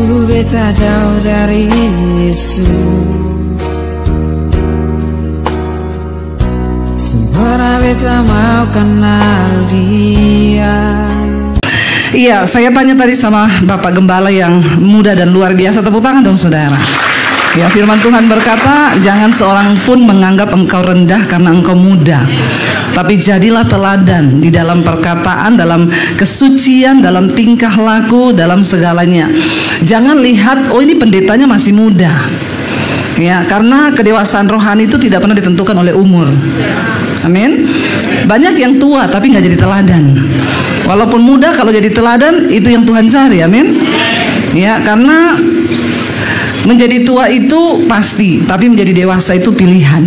dulu beta jauh dari Yesus, sempurna beta mau kenal Dia. Iya, saya tanya tadi sama Bapak Gembala yang muda dan luar biasa. Tepuk tangan dong saudara. Ya, firman Tuhan berkata, jangan seorang pun menganggap engkau rendah karena engkau muda, tapi jadilah teladan di dalam perkataan, dalam kesucian, dalam tingkah laku, dalam segalanya. Jangan lihat, oh ini pendetanya masih muda. Ya, karena kedewasaan rohani itu tidak pernah ditentukan oleh umur. Amin. Banyak yang tua tapi nggak jadi teladan. Walaupun muda, kalau jadi teladan itu yang Tuhan cari. Amin. Ya, karena menjadi tua itu pasti, tapi menjadi dewasa itu pilihan.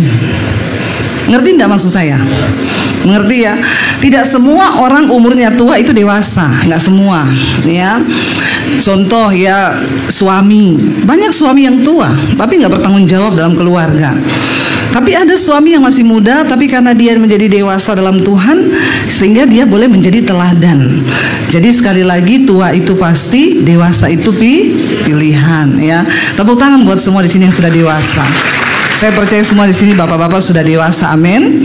Ngerti tidak maksud saya? Mengerti ya? Tidak semua orang umurnya tua itu dewasa, nggak semua. Ya, contoh ya suami, banyak suami yang tua, tapi nggak bertanggung jawab dalam keluarga. Tapi ada suami yang masih muda, tapi karena dia menjadi dewasa dalam Tuhan, sehingga dia boleh menjadi teladan. Jadi sekali lagi, tua itu pasti, dewasa itu pilihan. Ya, tepuk tangan buat semua di sini yang sudah dewasa. Saya percaya semua di sini bapak-bapak sudah dewasa. Amin.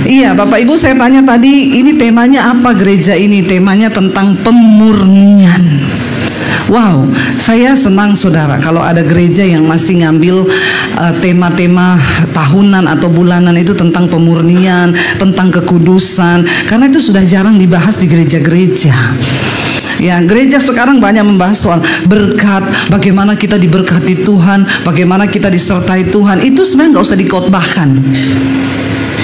Iya, Bapak Ibu, saya tanya tadi, ini temanya apa gereja ini? Temanya tentang pemurnian. Wow, saya senang saudara kalau ada gereja yang masih ngambil tema-tema tahunan atau bulanan itu tentang pemurnian, tentang kekudusan, karena itu sudah jarang dibahas di gereja-gereja. Ya, gereja sekarang banyak membahas soal berkat, bagaimana kita diberkati Tuhan, bagaimana kita disertai Tuhan. Itu sebenarnya nggak usah dikotbahkan.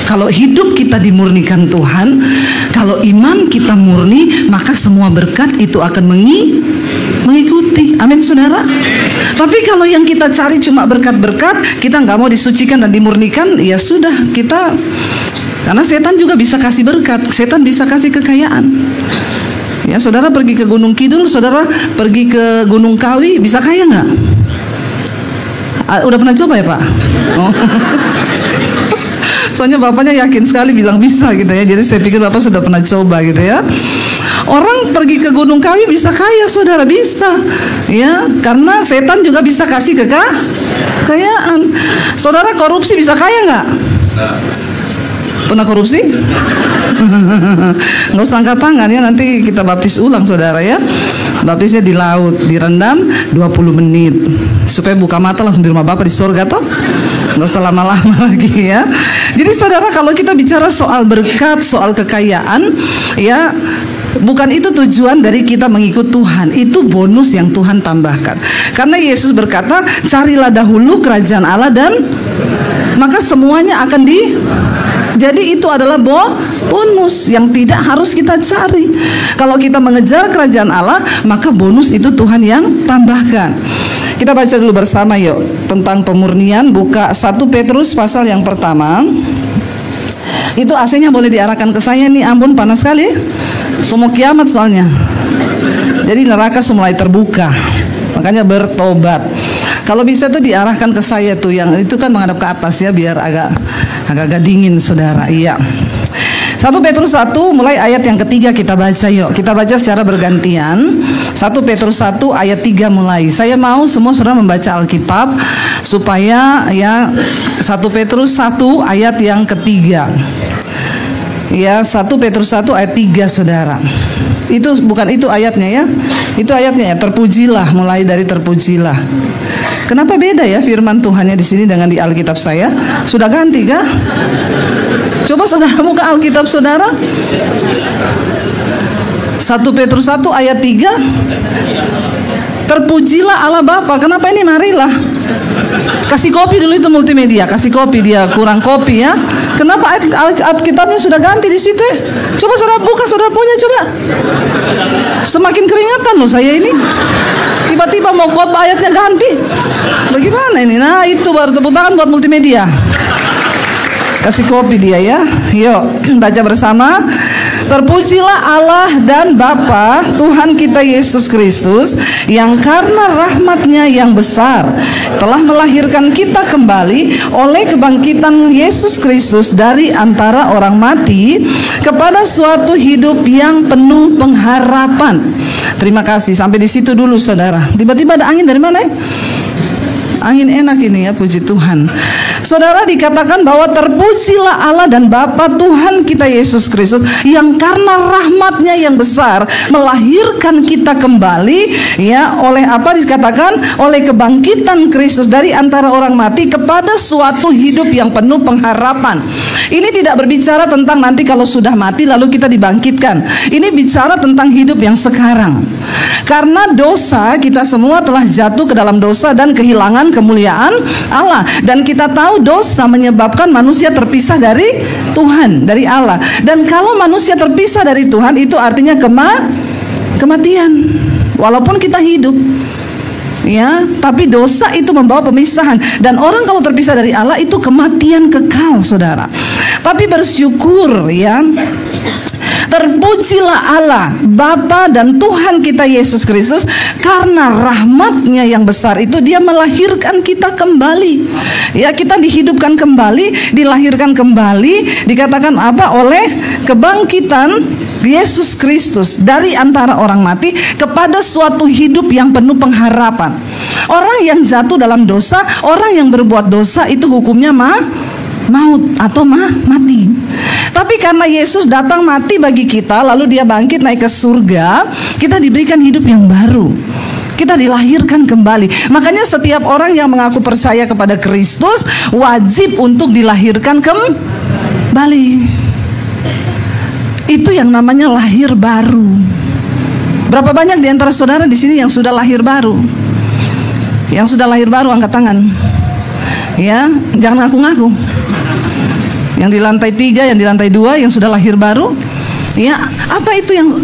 Kalau hidup kita dimurnikan Tuhan, kalau iman kita murni, maka semua berkat itu akan mengikuti. Amin saudara. Tapi kalau yang kita cari cuma berkat-berkat, kita nggak mau disucikan dan dimurnikan, ya sudah, kita, karena setan juga bisa kasih berkat, setan bisa kasih kekayaan. Ya, saudara pergi ke Gunung Kidul, saudara pergi ke Gunung Kawi, bisa kaya nggak? Udah pernah coba ya Pak? Oh. Soalnya bapaknya yakin sekali bilang bisa gitu ya. Jadi saya pikir bapak sudah pernah coba gitu ya. Orang pergi ke Gunung Kawi bisa kaya saudara, bisa. Ya, karena setan juga bisa kasih kekayaan. Saudara korupsi bisa kaya nggak? Pernah korupsi? Nggak usah angkat tangan ya, nanti kita baptis ulang saudara ya. Baptisnya di laut, direndam 20 menit supaya buka mata langsung di rumah Bapak di surga toh. Nggak usah lama-lama lagi ya. Jadi saudara, kalau kita bicara soal berkat, soal kekayaan, ya bukan itu tujuan dari kita mengikut Tuhan. Itu bonus yang Tuhan tambahkan. Karena Yesus berkata, carilah dahulu kerajaan Allah dan maka semuanya akan jadi itu adalah bonus yang tidak harus kita cari. Kalau kita mengejar kerajaan Allah, maka bonus itu Tuhan yang tambahkan. Kita baca dulu bersama yuk tentang pemurnian. Buka 1 Petrus pasal yang pertama. Itu AC-nya boleh diarahkan ke saya nih, ampun panas sekali. Semua kiamat soalnya. Jadi neraka mulai terbuka. Makanya bertobat. Kalau bisa tuh diarahkan ke saya tuh, yang itu kan menghadap ke atas ya, biar agak dingin saudara. Iya. 1 Petrus 1 mulai ayat yang ketiga kita baca yuk. Kita baca secara bergantian. 1 Petrus 1 ayat 3 mulai. Saya mau semua saudara membaca Alkitab supaya ya 1 Petrus 1 ayat yang ketiga. Ya, 1 Petrus 1 ayat 3 saudara. Itu bukan itu ayatnya ya. Itu ayatnya ya, terpujilah, mulai dari terpujilah. Kenapa beda ya firman Tuhannya di sini dengan di Alkitab saya? Sudah ganti kah? Coba saudara buka Alkitab saudara. 1 Petrus 1 ayat 3. Terpujilah Allah Bapa. Kenapa ini marilah? Kasih kopi dulu itu multimedia, kasih kopi, dia kurang kopi ya. Kenapa Alkitabnya sudah ganti di situ ya? Coba saudara buka, saudara punya coba. Semakin keringatan loh saya ini. Tiba-tiba mau khotbah ayatnya ganti. Bagaimana ini? Nah itu baru tepuk tangan buat multimedia. Kasih kopi dia ya. Yuk baca bersama. Terpujilah Allah dan Bapa Tuhan kita Yesus Kristus, yang karena rahmat-Nya yang besar telah melahirkan kita kembali oleh kebangkitan Yesus Kristus dari antara orang mati kepada suatu hidup yang penuh pengharapan. Terima kasih, sampai di situ dulu saudara. Tiba-tiba ada angin dari mana? Angin enak ini ya, puji Tuhan. Saudara, dikatakan bahwa terpujilah Allah dan Bapa Tuhan kita Yesus Kristus, yang karena rahmat-Nya yang besar melahirkan kita kembali ya, oleh apa dikatakan? Oleh kebangkitan Kristus dari antara orang mati kepada suatu hidup yang penuh pengharapan. Ini tidak berbicara tentang nanti kalau sudah mati lalu kita dibangkitkan. Ini bicara tentang hidup yang sekarang. Karena dosa, kita semua telah jatuh ke dalam dosa dan kehilangan kemuliaan Allah. Dan kita tahu dosa menyebabkan manusia terpisah dari Tuhan, dari Allah. Dan kalau manusia terpisah dari Tuhan, itu artinya kematian. Walaupun kita hidup, ya, tapi dosa itu membawa pemisahan. Dan orang kalau terpisah dari Allah itu kematian kekal, saudara. Tapi bersyukur ya, terpujilah Allah Bapa dan Tuhan kita Yesus Kristus, karena rahmat-Nya yang besar itu Dia melahirkan kita kembali. Ya, kita dihidupkan kembali, dilahirkan kembali, dikatakan apa? Oleh kebangkitan Yesus Kristus dari antara orang mati kepada suatu hidup yang penuh pengharapan. Orang yang jatuh dalam dosa, orang yang berbuat dosa itu hukumnya maut atau mati. Tapi karena Yesus datang mati bagi kita, lalu Dia bangkit naik ke surga, kita diberikan hidup yang baru. Kita dilahirkan kembali. Makanya setiap orang yang mengaku percaya kepada Kristus wajib untuk dilahirkan kembali. Itu yang namanya lahir baru. Berapa banyak di antara saudara di sini yang sudah lahir baru? Yang sudah lahir baru angkat tangan. Ya, jangan ngaku-ngaku. Yang di lantai 3, yang di lantai 2, yang sudah lahir baru. Ya,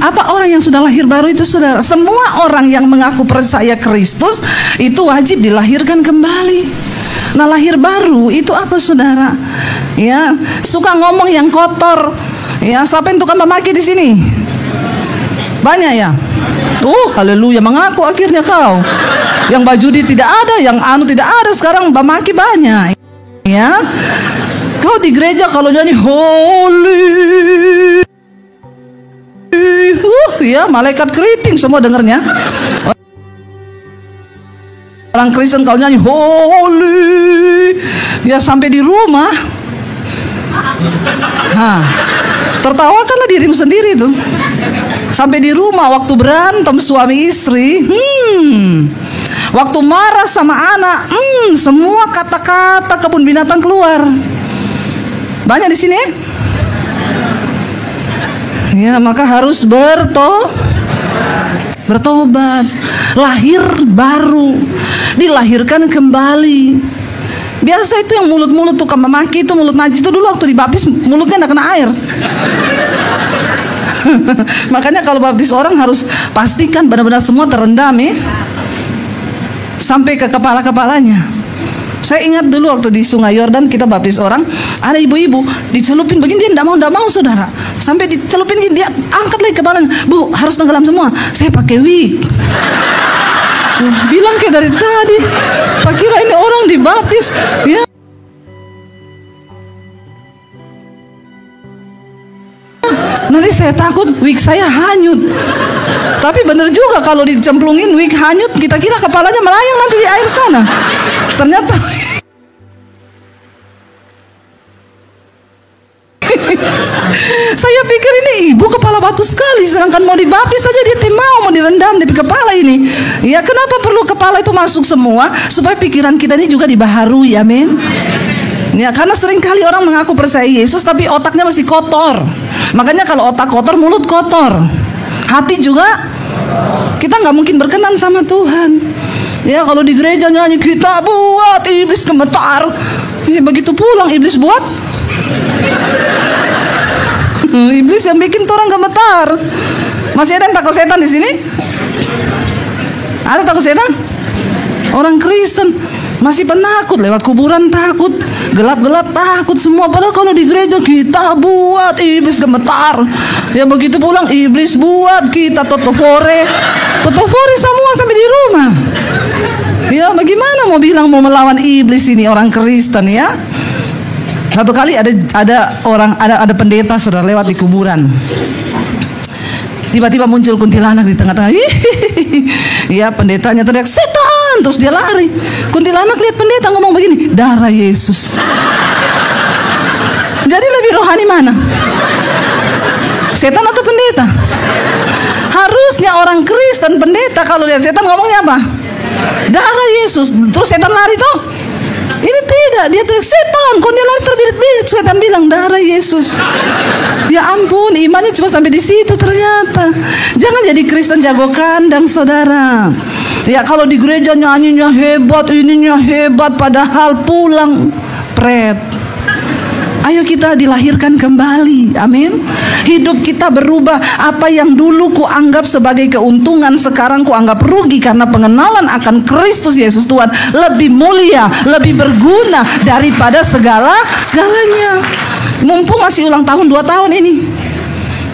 apa orang yang sudah lahir baru itu, saudara? Semua orang yang mengaku percaya Kristus itu wajib dilahirkan kembali. Nah, lahir baru itu apa, saudara? Ya, suka ngomong yang kotor. Ya, siapa yang tukang memaki di sini? Banyak ya? Haleluya, mengaku akhirnya kau. Yang baju tidak ada, yang tidak ada, sekarang memaki banyak. Ya. Kau di gereja kalau nyanyi holy, ya malaikat keriting semua dengernya. Orang Kristen kalau nyanyi holy, ya sampai di rumah, tertawakanlah dirimu sendiri tuh. Sampai di rumah waktu berantem suami istri, waktu marah sama anak, semua kata-kata kebun binatang keluar. Banyak di sini ya, maka harus bertobat, lahir baru, dilahirkan kembali. Biasa itu yang mulut-mulut tukang memaki itu, mulut najis itu dulu waktu dibaptis mulutnya enggak kena air. Makanya kalau baptis orang harus pastikan benar-benar semua terendam ya, sampai ke kepala-kepalanya. Saya ingat dulu waktu di Sungai Yordan kita baptis orang, ada ibu-ibu dicelupin begini, dia tidak mau saudara, sampai dicelupin dia angkat lagi kepalanya, Bu harus tenggelam semua. Saya pakai wig. Bilang kayak dari tadi, tak kira ini orang dibaptis ya. Nanti saya takut wig saya hanyut. Tapi benar juga kalau dicemplungin wig hanyut, kita kira kepalanya melayang nanti di air sana. Ternyata saya pikir ini ibu kepala batu sekali, sedangkan mau dibaptis saja dia mau direndam di kepala ini. Ya, kenapa perlu kepala itu masuk semua? Supaya pikiran kita ini juga dibaharui, amin. Ya, karena seringkali orang mengaku percaya Yesus tapi otaknya masih kotor. Makanya kalau otak kotor, mulut kotor, hati juga. Kita nggak mungkin berkenan sama Tuhan. Ya, kalau di gereja nyanyi kita buat iblis gemetar, ya, begitu pulang iblis buat iblis yang bikin orang gemetar. Masih ada yang takut setan di sini? Ada takut setan? Orang Kristen Masih penakut, lewat kuburan takut, gelap-gelap takut semua. Padahal kalau di gereja kita buat iblis gemetar. Ya begitu pulang iblis buat kita totofore semua sampai di rumah. Ya bagaimana mau bilang mau melawan iblis ini orang Kristen ya? Satu kali ada pendeta saudara lewat di kuburan. Tiba-tiba muncul kuntilanak di tengah-tengah. Ya pendetanya teriak setan, terus dia lari. Kuntilanak lihat pendeta ngomong begini, darah Yesus. Jadi lebih rohani mana? Setan atau pendeta? Harusnya orang Kristen pendeta kalau lihat setan ngomongnya apa? Darah Yesus. Terus setan lari toh? Ini tidak, dia teriak setan, kok dia lari terbirit-birit. Setan bilang darah Yesus. Ya ampun, imannya cuma sampai di situ ternyata. Jangan jadi Kristen jago kandang saudara. Ya kalau di gereja nyanyinya hebat, ininya hebat, padahal pulang pret. Ayo kita dilahirkan kembali, amin. Hidup kita berubah. Apa yang dulu ku anggap sebagai keuntungan, sekarang ku anggap rugi karena pengenalan akan Kristus Yesus Tuhan lebih mulia, lebih berguna daripada segala-galanya. Mumpung masih ulang tahun 2 tahun ini,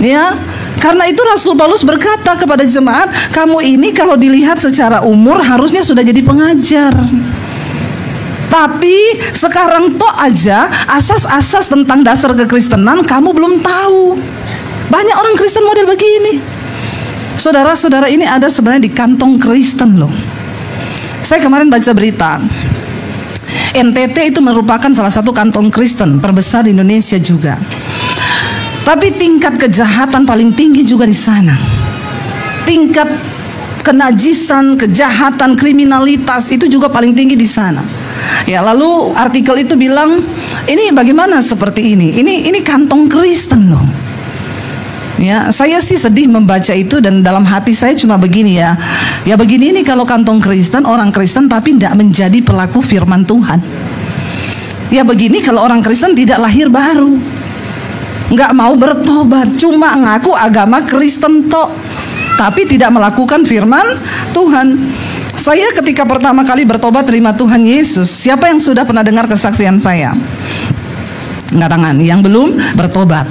ya. Karena itu Rasul Paulus berkata kepada jemaat, kamu ini kalau dilihat secara umur harusnya sudah jadi pengajar. Tapi sekarang toh aja asas-asas tentang dasar kekristenan kamu belum tahu. Banyak orang Kristen model begini. Saudara-saudara, ini ada sebenarnya di kantong Kristen loh. Saya kemarin baca berita, NTT itu merupakan salah satu kantong Kristen terbesar di Indonesia juga. Tapi tingkat kejahatan paling tinggi juga di sana. Tingkat kenajisan, kejahatan, kriminalitas itu juga paling tinggi di sana. Ya, lalu artikel itu bilang, ini bagaimana seperti ini? Ini kantong Kristen loh. Ya, saya sih sedih membaca itu dan dalam hati saya cuma begini ya. Ya begini ini kalau kantong Kristen, orang Kristen tapi tidak menjadi pelaku firman Tuhan. Ya begini kalau orang Kristen tidak lahir baru, nggak mau bertobat, cuma ngaku agama Kristen tok, tapi tidak melakukan firman Tuhan. Saya ketika pertama kali bertobat terima Tuhan Yesus, siapa yang sudah pernah dengar kesaksian saya? Angkat tangan. Yang belum bertobat.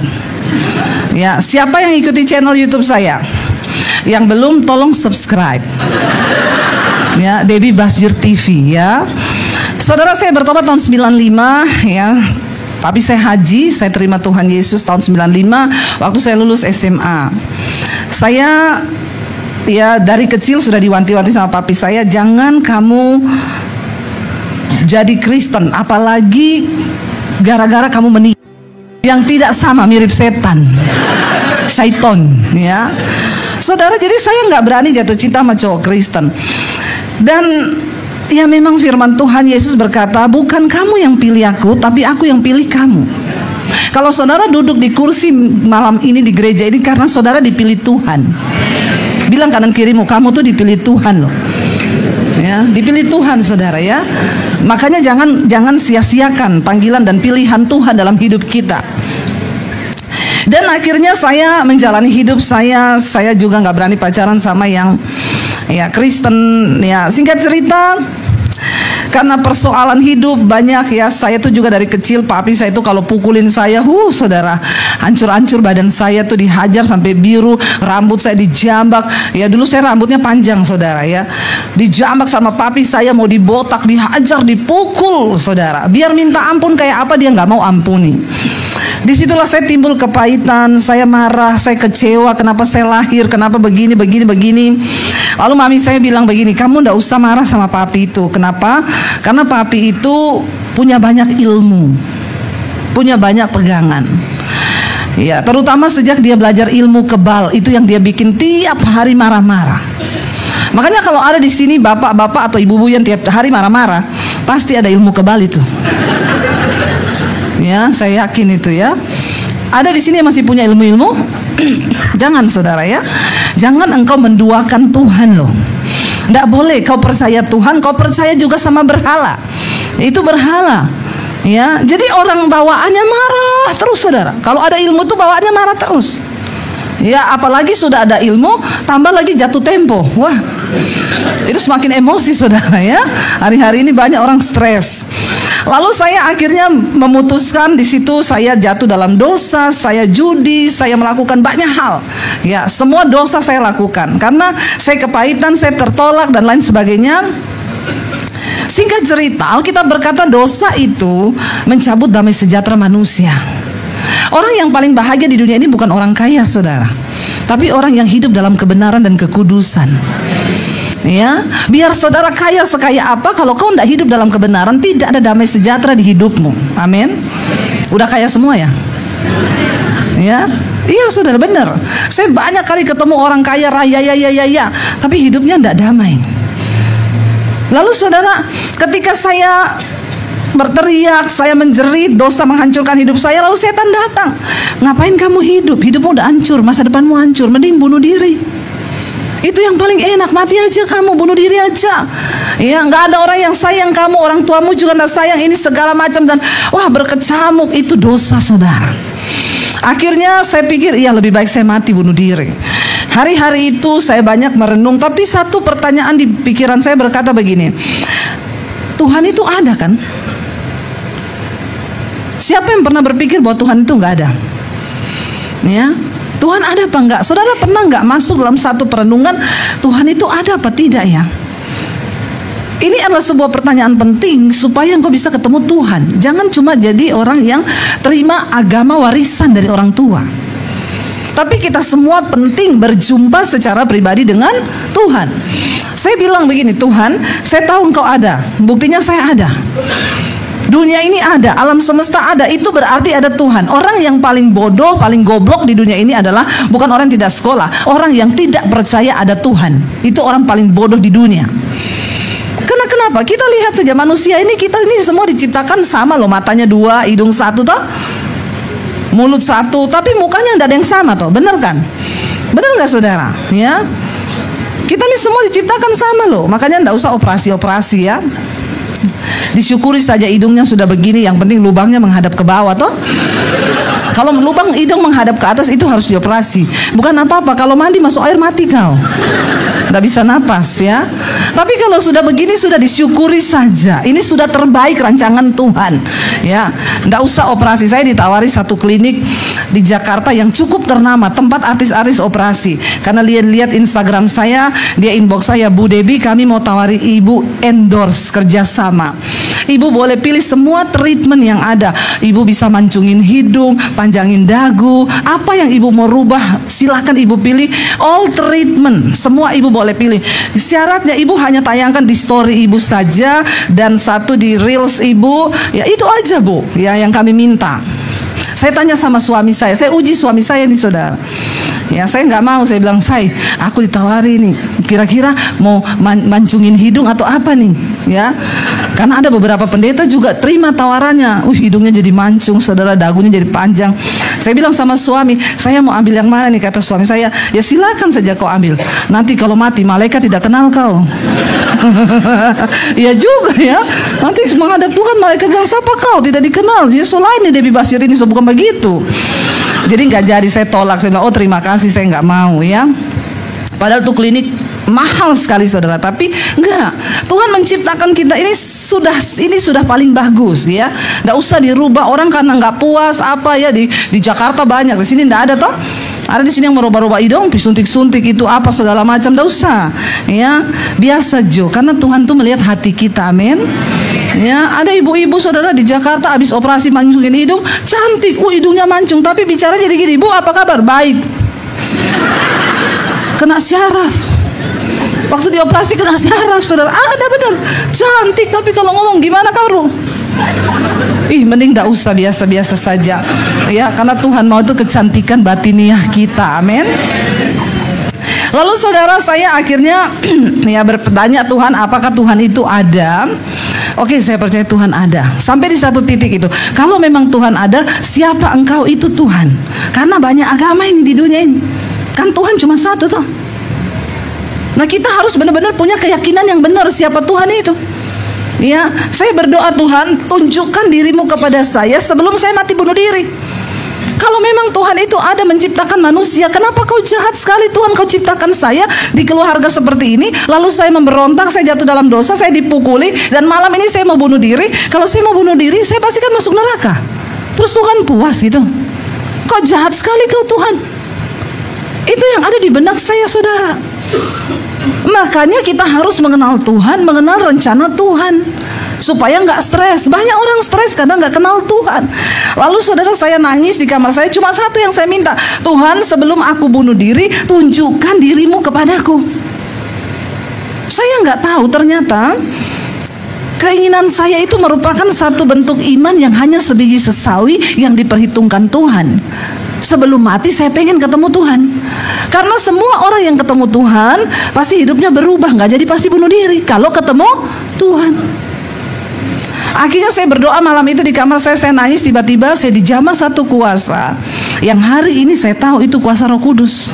Ya, siapa yang ikuti channel YouTube saya? Yang belum tolong subscribe. Ya, Debbie Basjir TV ya. Saudara, saya bertobat tahun 95 ya. Tapi saya haji, saya terima Tuhan Yesus tahun 95 waktu saya lulus SMA. Saya ya dari kecil sudah diwanti-wanti sama papi saya, jangan kamu jadi Kristen, apalagi gara-gara kamu menikah yang tidak sama, mirip setan, syaiton, ya. Saudara, jadi saya nggak berani jatuh cinta sama cowok Kristen. Dan ya memang firman Tuhan Yesus berkata, bukan kamu yang pilih aku, tapi aku yang pilih kamu. Kalau saudara duduk di kursi malam ini di gereja ini karena saudara dipilih Tuhan. Bilang kanan kirimu, kamu tuh dipilih Tuhan loh. Ya, dipilih Tuhan saudara ya. Makanya jangan sia-siakan panggilan dan pilihan Tuhan dalam hidup kita. Dan akhirnya saya menjalani hidup saya juga nggak berani pacaran sama yang ya Kristen ya. Singkat cerita, karena persoalan hidup banyak ya, saya tuh juga dari kecil papi saya tuh kalau pukulin saya, saudara, hancur-hancur badan saya tuh dihajar sampai biru, rambut saya dijambak. Ya dulu saya rambutnya panjang saudara ya, dijambak sama papi saya, mau dibotak, dihajar, dipukul saudara. Biar minta ampun kayak apa dia nggak mau ampuni. Disitulah saya timbul kepahitan, saya marah, saya kecewa, kenapa saya lahir, kenapa begini. Lalu mami saya bilang begini, kamu ndak usah marah sama papi itu. Kenapa? Karena papi itu punya banyak ilmu, punya banyak pegangan. Ya, terutama sejak dia belajar ilmu kebal, itu yang dia bikin tiap hari marah-marah. Makanya kalau ada di sini bapak-bapak atau ibu-ibu yang tiap hari marah-marah, pasti ada ilmu kebal itu. Ya, saya yakin itu ya. Ada di sini yang masih punya ilmu-ilmu? Jangan saudara ya. Jangan engkau menduakan Tuhan loh. Tidak boleh kau percaya Tuhan, kau percaya juga sama berhala. Itu berhala. Ya, jadi orang bawaannya marah terus saudara. Kalau ada ilmu tuh bawaannya marah terus. Ya, apalagi sudah ada ilmu, tambah lagi jatuh tempo. Wah, Itu semakin emosi saudara ya. Hari-hari ini banyak orang stres. Lalu saya akhirnya memutuskan, di situ saya jatuh dalam dosa, saya judi, saya melakukan banyak hal. Ya, semua dosa saya lakukan karena saya kepahitan, saya tertolak dan lain sebagainya. Singkat cerita, Alkitab berkata dosa itu mencabut damai sejahtera manusia. Orang yang paling bahagia di dunia ini bukan orang kaya saudara, tapi orang yang hidup dalam kebenaran dan kekudusan. Ya, biar saudara kaya sekaya apa, kalau kau tidak hidup dalam kebenaran, tidak ada damai sejahtera di hidupmu. Amin. Udah kaya semua ya? Ya, iya saudara, benar. Saya banyak kali ketemu orang kaya raya ya, tapi hidupnya tidak damai. Lalu saudara, ketika saya berteriak, saya menjerit, dosa menghancurkan hidup saya, lalu setan datang. Ngapain kamu hidup? Hidupmu udah hancur, masa depanmu hancur, mending bunuh diri. Itu yang paling enak, mati aja kamu, bunuh diri aja. Ya, nggak ada orang yang sayang kamu, orang tuamu juga nggak sayang, ini segala macam, dan wah berkecamuk. Itu dosa saudara. Akhirnya saya pikir, iya lebih baik saya mati bunuh diri. Hari-hari itu saya banyak merenung, tapi satu pertanyaan di pikiran saya berkata begini, Tuhan itu ada kan? Siapa yang pernah berpikir bahwa Tuhan itu nggak ada? Ya, Tuhan ada apa enggak? Saudara pernah enggak masuk dalam satu perenungan, Tuhan itu ada apa tidak ya? Ini adalah sebuah pertanyaan penting supaya engkau bisa ketemu Tuhan. Jangan cuma jadi orang yang terima agama warisan dari orang tua. Tapi kita semua penting berjumpa secara pribadi dengan Tuhan. Saya bilang begini, Tuhan, saya tahu engkau ada. Buktinya saya ada. Dunia ini ada, alam semesta ada, itu berarti ada Tuhan. Orang yang paling bodoh, paling goblok di dunia ini adalah bukan orang yang tidak sekolah, orang yang tidak percaya ada Tuhan. Itu orang paling bodoh di dunia. Karena kenapa? Kita lihat saja manusia ini, kita ini semua diciptakan sama loh, matanya dua, hidung satu toh, mulut satu, tapi mukanya tidak ada yang sama toh, bener kan? Bener nggak saudara? Ya, kita ini semua diciptakan sama loh, makanya tidak usah operasi-operasi ya. Disyukuri saja hidungnya sudah begini, yang penting lubangnya menghadap ke bawah toh. Kalau lubang hidung menghadap ke atas itu harus dioperasi. Bukan apa-apa, kalau mandi masuk air mati kau, nggak bisa napas ya. Tapi kalau sudah begini sudah disyukuri saja. Ini sudah terbaik rancangan Tuhan ya. Nggak usah operasi. Saya ditawari satu klinik di Jakarta yang cukup ternama, tempat artis-artis operasi. Karena lihat Instagram saya, dia inbox saya, Bu Debbie, kami mau tawari ibu endorse kerjasama. Ibu boleh pilih semua treatment yang ada. Ibu bisa mancungin hidung, panjangin dagu, apa yang ibu mau rubah silahkan ibu pilih. All treatment, semua ibu boleh pilih. Syaratnya ibu hanya tayangkan di story ibu saja, dan satu di reels ibu. Ya itu aja Bu, ya yang kami minta. Saya tanya sama suami saya uji suami saya nih saudara. Ya saya nggak mau, saya bilang, aku ditawari nih, kira-kira mau mancungin hidung atau apa nih ya. Karena ada beberapa pendeta juga terima tawarannya, hidungnya jadi mancung saudara, dagunya jadi panjang. Saya bilang sama suami, saya mau ambil yang mana nih? Kata suami saya, ya silakan saja kau ambil, nanti kalau mati malaikat tidak kenal kau. Iya juga ya, nanti menghadap Tuhan malaikat bilang, siapa kau tidak dikenal, ya selain Debbie Basir ini, so bukan begitu. Jadi nggak jadi, saya tolak. Saya bilang, oh terima kasih, saya nggak mau ya. Padahal tuh klinik mahal sekali saudara, tapi enggak. Tuhan menciptakan kita ini sudah paling bagus ya. Nggak usah dirubah orang karena nggak puas apa ya. Di Jakarta banyak, di sini nggak ada toh. Ada di sini yang merubah-rubah hidung, disuntik-suntik itu apa segala macam, nggak usah ya. Biasa Jo, karena Tuhan tuh melihat hati kita, amin. Ya, ada ibu-ibu saudara di Jakarta habis operasi mancungin hidung, cantik, hidungnya mancung, tapi bicara jadi gini, Bu apa kabar? Baik. Kena syaraf. Waktu dioperasi kena syaraf saudara. Ada benar, cantik, tapi kalau ngomong gimana kau? Mending gak usah, biasa-biasa saja ya, karena Tuhan mau itu kecantikan batiniah kita, amin. Lalu saudara, saya akhirnya ya bertanya, Tuhan apakah Tuhan itu ada? Oke, saya percaya Tuhan ada. Sampai di satu titik itu, kalau memang Tuhan ada, siapa engkau itu Tuhan? Karena banyak agama ini di dunia ini, kan Tuhan cuma satu toh. Nah kita harus benar-benar punya keyakinan yang benar siapa Tuhan itu. Ya, saya berdoa, Tuhan tunjukkan dirimu kepada saya sebelum saya mati bunuh diri. Kalau memang Tuhan itu ada menciptakan manusia, kenapa kau jahat sekali Tuhan, kau ciptakan saya di keluarga seperti ini, lalu saya memberontak, saya jatuh dalam dosa, saya dipukuli, dan malam ini saya mau bunuh diri. Kalau saya mau bunuh diri, saya pasti kan masuk neraka. Terus Tuhan puas gitu. Kok jahat sekali kau Tuhan. Itu yang ada di benak saya, saudara. Makanya kita harus mengenal Tuhan, mengenal rencana Tuhan, supaya nggak stres. Banyak orang stres karena nggak kenal Tuhan. Lalu saudara, saya nangis di kamar saya. Cuma satu yang saya minta, Tuhan, sebelum aku bunuh diri, tunjukkan dirimu kepadaku. Saya nggak tahu ternyata keinginan saya itu merupakan satu bentuk iman yang hanya sebiji sesawi yang diperhitungkan Tuhan. Sebelum mati saya pengen ketemu Tuhan. Karena semua orang yang ketemu Tuhan pasti hidupnya berubah, nggak jadi pasti bunuh diri kalau ketemu Tuhan. Akhirnya saya berdoa malam itu di kamar saya nangis. Tiba-tiba saya dijamah satu kuasa yang hari ini saya tahu itu kuasa Roh Kudus.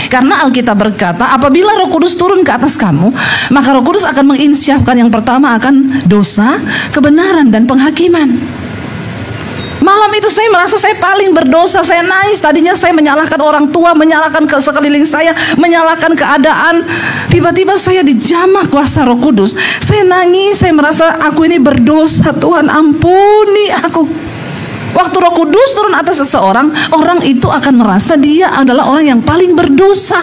Karena Alkitab berkata, apabila Roh Kudus turun ke atas kamu, maka Roh Kudus akan menginsyafkan yang pertama akan dosa, kebenaran, dan penghakiman. Malam itu saya merasa saya paling berdosa. Saya nangis. Tadinya saya menyalahkan orang tua, menyalahkan ke sekeliling saya, menyalahkan keadaan. Tiba-tiba saya dijamah kuasa Roh Kudus. Saya nangis. Saya merasa aku ini berdosa. Tuhan, ampuni aku. Waktu Roh Kudus turun atas seseorang, orang itu akan merasa dia adalah orang yang paling berdosa.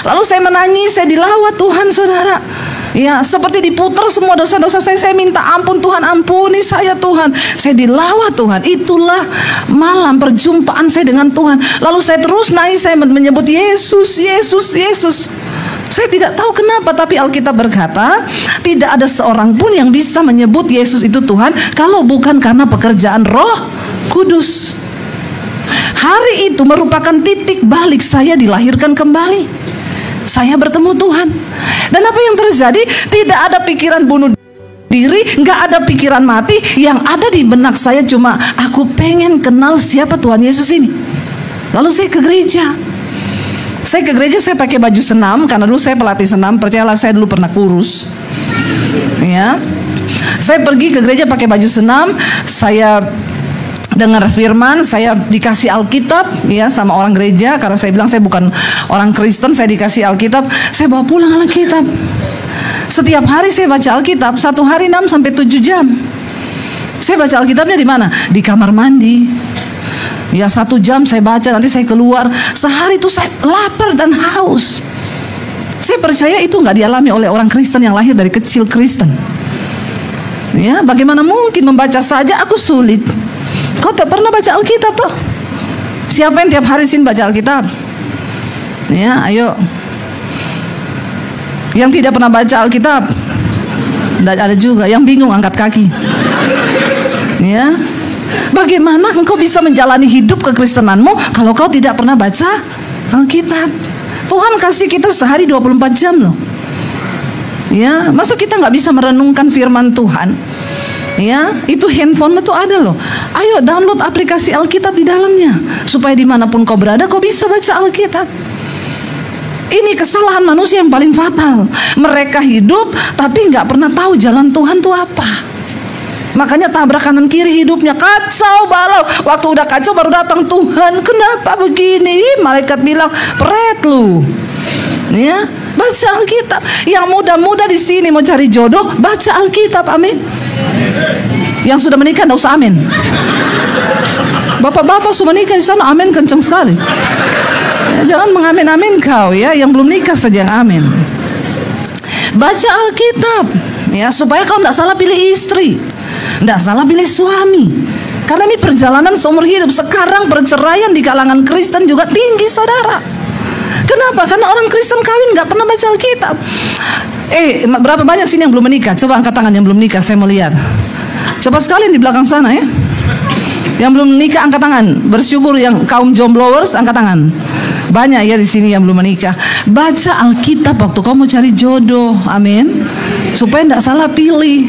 Lalu saya menangis. Saya dilawat Tuhan, saudara. Ya, seperti diputar semua dosa-dosa saya minta ampun. Tuhan, ampuni saya Tuhan. Saya dilawat Tuhan. Itulah malam perjumpaan saya dengan Tuhan. Lalu saya terus nangis, saya menyebut Yesus, Yesus, Yesus. Saya tidak tahu kenapa, tapi Alkitab berkata tidak ada seorang pun yang bisa menyebut Yesus itu Tuhan kalau bukan karena pekerjaan Roh Kudus. Hari itu merupakan titik balik saya dilahirkan kembali. Saya bertemu Tuhan. Dan apa yang terjadi? Tidak ada pikiran bunuh diri, nggak ada pikiran mati. Yang ada di benak saya cuma aku pengen kenal siapa Tuhan Yesus ini. Lalu saya ke gereja. Saya pakai baju senam karena dulu saya pelatih senam. Percayalah, saya dulu pernah kurus. Ya. Saya pergi ke gereja pakai baju senam. Saya dengar firman, saya dikasih Alkitab ya sama orang gereja. Karena saya bilang saya bukan orang Kristen, saya dikasih Alkitab. Saya bawa pulang Alkitab. Setiap hari saya baca Alkitab, satu hari 6 sampai 7 jam. Saya baca Alkitabnya di mana? Di kamar mandi. Ya, 1 jam saya baca, nanti saya keluar. Sehari itu saya lapar dan haus. Saya percaya itu nggak dialami oleh orang Kristen yang lahir dari kecil Kristen. Ya, bagaimana mungkin membaca saja aku sulit. Kau tak pernah baca Alkitab toh? Siapa yang tiap hari sini baca Alkitab? Ya, ayo. Yang tidak pernah baca Alkitab? Tidak ada juga. Yang bingung angkat kaki. Ya. Bagaimana engkau bisa menjalani hidup kekristenanmu kalau kau tidak pernah baca Alkitab? Tuhan kasih kita sehari 24 jam loh. Ya, masa kita nggak bisa merenungkan firman Tuhan? Ya, itu handphone itu ada loh. Ayo download aplikasi Alkitab di dalamnya, supaya dimanapun kau berada kau bisa baca Alkitab. Ini kesalahan manusia yang paling fatal. Mereka hidup tapi nggak pernah tahu jalan Tuhan itu apa. Makanya tabrak kanan kiri hidupnya, kacau balau. Waktu udah kacau baru datang Tuhan. Kenapa begini? Malaikat bilang, pret lu. Ya, baca Alkitab. Yang muda-muda di sini mau cari jodoh, baca Alkitab. Amin. Yang sudah menikah enggak usah amin. Bapak-bapak sudah menikah di sana amin kencang sekali. Ya, jangan mengamin-amin kau ya. Yang belum nikah saja yang amin. Baca Alkitab ya, supaya kau enggak salah pilih istri, enggak salah pilih suami. Karena ini perjalanan seumur hidup. Sekarang perceraian di kalangan Kristen juga tinggi, saudara. Kenapa? Karena orang Kristen kawin nggak pernah baca Alkitab. Berapa banyak sini yang belum menikah? Coba angkat tangan yang belum menikah, saya mau lihat. Coba sekalian di belakang sana ya. Yang belum menikah angkat tangan. Bersyukur yang kaum jombloers angkat tangan. Banyak ya di sini yang belum menikah. Baca Alkitab waktu kau mau cari jodoh. Amin. Supaya nggak salah pilih.